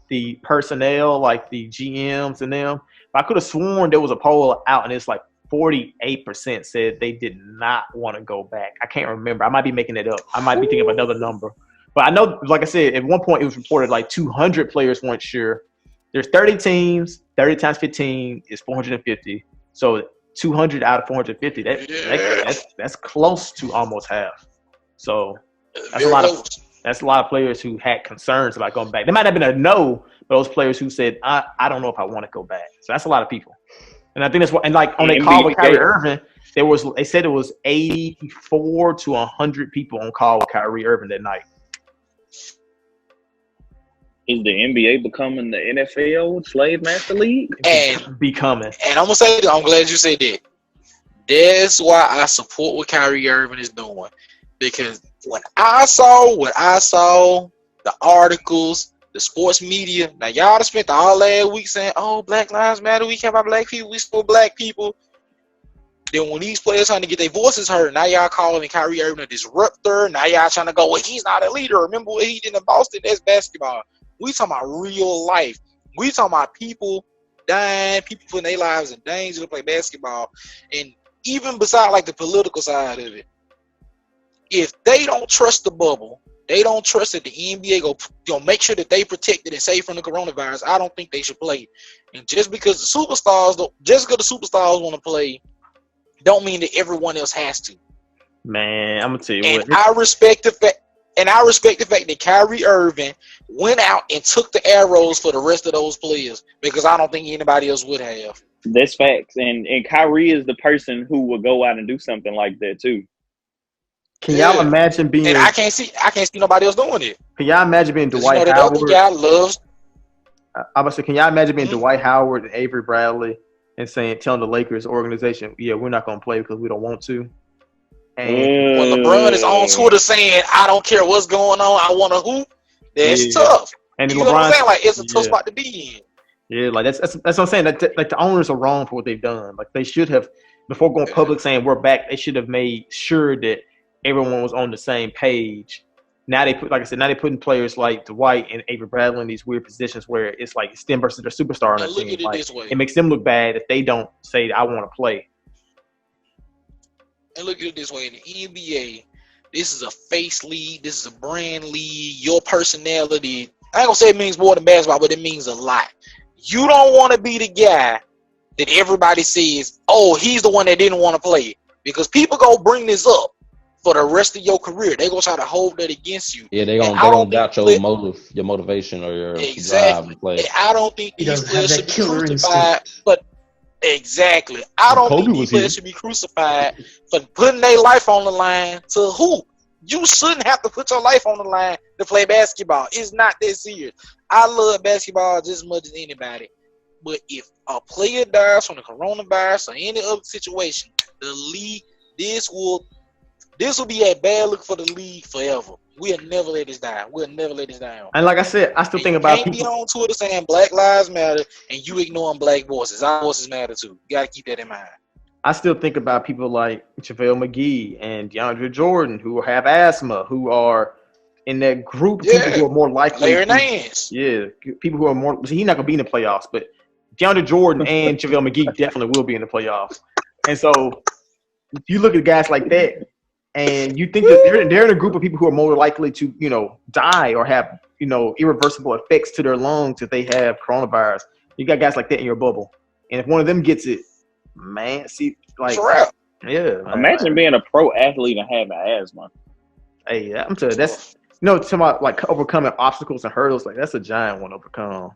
the personnel, like the GMs and them. But I could have sworn there was a poll out, and it's like 48% said they did not want to go back. I can't remember. I might be making it up. I might be thinking of another number. But I know, like I said, at one point it was reported like 200 players weren't sure. There's 30 teams. 30 times 15 is 450. So 200 out of 450. That's close to almost half. So that's a lot of players who had concerns about going back. There might have been a no, but those players who said, I don't know if I want to go back. So that's a lot of people. And I think that's what, and like on the call with Kyrie Irving, they said it was 84 to 100 people on call with Kyrie Irving that night. Is the NBA becoming the NFL slave master league? And becoming. And I'm gonna say that, I'm glad you said that. That's why I support what Kyrie Irving is doing. Because What I saw, the articles, the sports media. Now y'all have spent all last week saying, "Oh, Black Lives Matter. We care about black people. We support black people." Then when these players trying to get their voices heard, now y'all calling Kyrie Irving a disruptor. Now y'all trying to go, well, he's not a leader. Remember what he did in Boston? That's basketball. We talking about real life. We talking about people dying, people putting their lives in danger to play basketball. And even beside like the political side of it, if they don't trust the bubble, they don't trust that the NBA go make sure that they protected and safe from the coronavirus, I don't think they should play. And just because the superstars want to play, don't mean that everyone else has to. Man, I'm gonna tell you and what. I respect the fact that Kyrie Irving went out and took the arrows for the rest of those players because I don't think anybody else would have. That's facts. And Kyrie is the person who will go out and do something like that too. Can y'all imagine being? And I can't see nobody else doing it. Can y'all imagine being Dwight that Howard? other guy loves. I was say, can y'all imagine being Dwight Howard and Avery Bradley and telling the Lakers organization, yeah, we're not gonna play because we don't want to. And when LeBron is on Twitter saying, I don't care what's going on, I want to hoop, that's tough. And you know what I'm saying? Like, it's a tough spot to be in. Yeah, like that's what I'm saying. Like the owners are wrong for what they've done. Like they should have, before going public saying we're back, they should have made sure that everyone was on the same page. Now they putting players like Dwight and Avery Bradley in these weird positions where it's like it's them versus their superstar on the team. Like, it makes them look bad if they don't say I want to play. And look at it this way: in the NBA, this is a face league, this is a brand league. Your personality, I ain't gonna say it means more than basketball, but it means a lot. You don't want to be the guy that everybody says, oh, he's the one that didn't want to play. Because people gonna bring this up for the rest of your career. They gonna try to hold that against you. Yeah, they gonna doubt your motivation or your drive to play. And I don't think these players should be crucified. But exactly, I don't think these players should be crucified for putting their life on the line to hoop. You shouldn't have to put your life on the line to play basketball. It's not that serious. I love basketball just as much as anybody. But if a player dies from the coronavirus or any other situation, the league, this will be a bad look for the league forever. We'll never let this die. We'll never let this down. And like I said, I still think about people. You can't be on Twitter saying Black Lives Matter and you ignoring black voices. Our voices matter too. You got to keep that in mind. I still think about people like JaVale McGee and DeAndre Jordan who have asthma, who are in that group of people who are more likely. Larry Nance. Yeah, people who are more. He's not going to be in the playoffs, but DeAndre Jordan and JaVale McGee definitely will be in the playoffs. And so if you look at guys like that and you think that they're in a group of people who are more likely to, die or have, irreversible effects to their lungs if they have coronavirus. You got guys like that in your bubble. And if one of them gets it, man, imagine being a pro athlete and having asthma. Hey, I'm telling you, that's talking about like overcoming obstacles and hurdles. Like that's a giant one to overcome.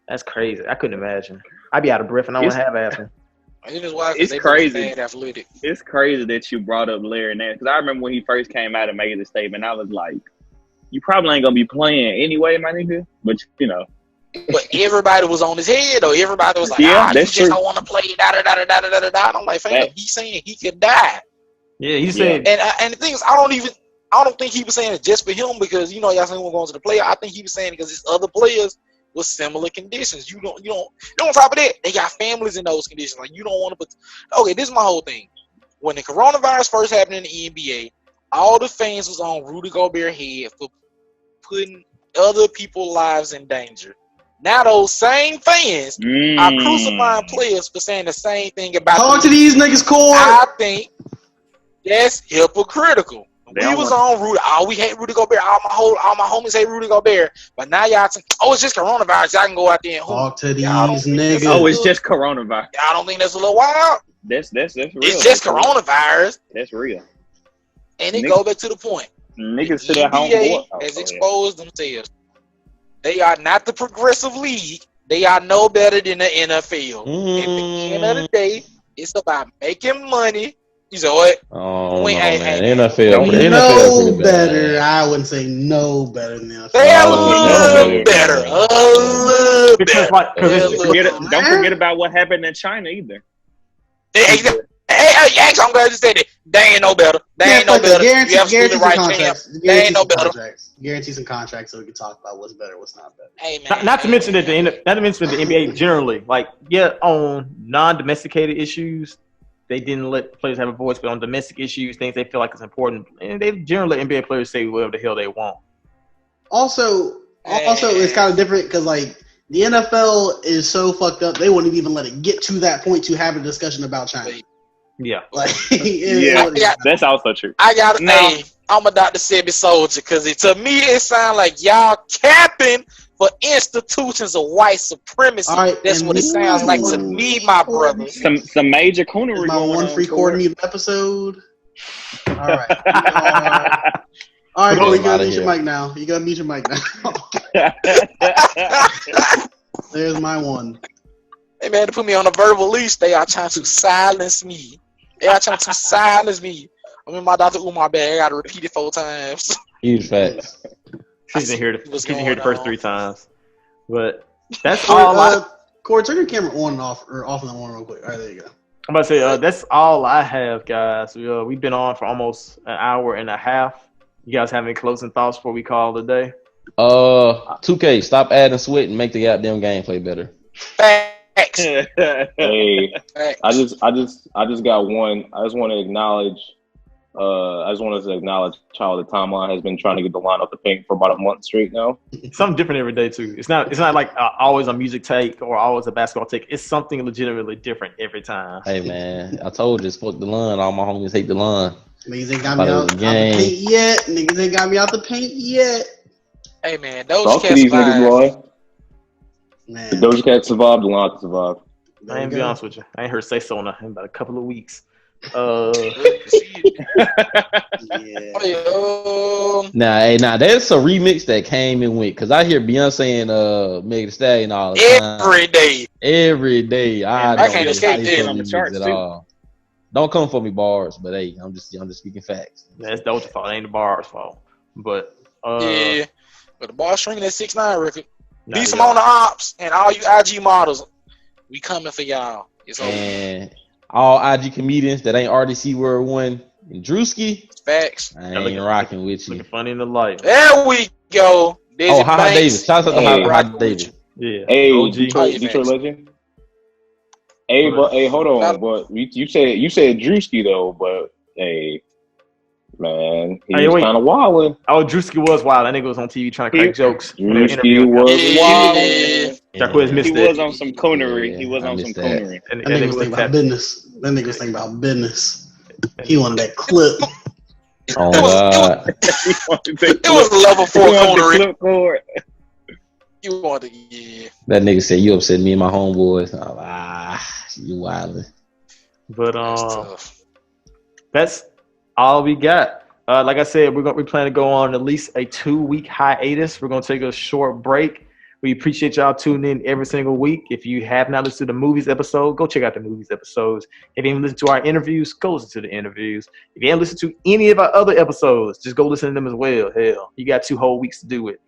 That's crazy. I couldn't imagine. I'd be out of breath and I wouldn't have asthma. It's crazy. It's crazy that you brought up Larry Nance because I remember when he first came out and made the statement, I was like, "You probably ain't gonna be playing anyway, my nigga." But But everybody was on his head, though. Everybody was like, you just don't want to play, I'm like, fam, he's saying he could die. Yeah, he's saying. And the thing is, I don't think he was saying it just for him because, y'all saying we're going to the playoff. I think he was saying it because there's other players with similar conditions. You don't, on top of that, they got families in those conditions. Like, you don't want to put. Okay, this is my whole thing. When the coronavirus first happened in the NBA, all the fans was on Rudy Gobert's head for putting other people's lives in danger. Now those same fans are crucifying players for saying the same thing about. Talk to these niggas, Core. I think that's hypocritical. We was on Rudy. We hate Rudy Gobert. All my homies hate Rudy Gobert. But now y'all think, it's just coronavirus. Y'all can go out there and hoop. Talk to these niggas. It's just coronavirus. Y'all don't think that's a little wild? That's real. It's just coronavirus. That's real. And it go back to the point. Niggas sit at home. Has exposed themselves. They are not the progressive league. They are no better than the NFL. At the end of the day, it's about making money. You said what? Oh, man. NFL better. I wouldn't say no better than NFL. They are a little better. A little better. Don't forget about what happened in China either. actually, I'm glad you said it. They ain't no better. They ain't no better. You absolutely right, Cam. They ain't no better. Guarantee some contracts so we can talk about what's better, what's not better. Hey, man. Not to mention that the NBA generally, like, on non-domesticated issues, they didn't let players have a voice, but on domestic issues, things they feel like is important, and they generally let NBA players say whatever the hell they want. Also, it's kind of different because like the NFL is so fucked up, they wouldn't even let it get to that point to have a discussion about China. Yeah, like that's also true. I got to say, I'm a Dr. Sebi soldier because to me it sounds like y'all capping for institutions of white supremacy. Right, that's what it sounds like to me, my brother. Some major coonery. My one free quarter meter episode. All right. All right, you gotta mute your mic now. You gotta mute your mic now. There's my one. They man to put me on a verbal leash. They are trying to silence me. I mean, my Dr. Umar bag. I got to repeat it 4 times. Huge facts. She didn't hear the first 3 times, but that's all. Corey, turn your camera on and off, or off and on real quick. All right, there you go. I'm about to say that's all I have, guys. We've been on for almost an hour and a half. You guys have any closing thoughts before we call it a day? 2K, stop adding sweat and make the goddamn gameplay better. Facts. Hey, I just got one. I just want to acknowledge. Child, the timeline has been trying to get the line off the paint for about a month straight now. Something different every day too. It's not like always a music take or always a basketball take. It's something legitimately different every time. Hey man, I told you, it's fuck the line. All my homies hate the line. Niggas ain't got me out the paint yet. Hey man, Doja Cat survived. Man. The Doja Cat survived, the line survived. I ain't be honest with you. I ain't heard say so in about a couple of weeks. Nah, that's a remix that came and went. Cause I hear Beyonce and Megan Thee Stallion all the time. Every day. I can't escape this on the charts at all. Don't come for me, bars. But hey, I'm just speaking facts. That's Doja's fault. It ain't the bars' fault. But but the bar stringing that 6ix9ine record. Be some on the ops and all you IG models. We coming for y'all. It's over. And all IG comedians that ain't RDC World 1 and Drewski. Facts. I ain't rocking with you. Looking funny in the light. There we go. Haha Davis. Shout out to Haha Davis. Yeah. Hey, OG. Detroit legend. Hey, but hey, hold on. But you said Drewski though, but hey, man, he was kind of wilding. Oh, Drewski was wild. That nigga was on TV trying to crack jokes. Drewski was wild. Jacquez missed he was on some coonery. He was on some coonery. That nigga was thinking about business. He wanted that clip. Oh God! It was level 4 coonery. You wanted to, That nigga said you upset me and my homeboys. You wildin'. But that's all we got. Like I said, we plan to go on at least a 2-week hiatus. We're gonna take a short break. We appreciate y'all tuning in every single week. If you have not listened to the movies episode, go check out the movies episodes. If you haven't listened to our interviews, go listen to the interviews. If you haven't listened to any of our other episodes, just go listen to them as well. Hell, you got 2 whole weeks to do it.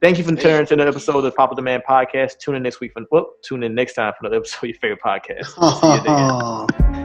Thank you for turning to another episode of the Pop of the Man podcast. Tune in next time for another episode of your favorite podcast. See you then.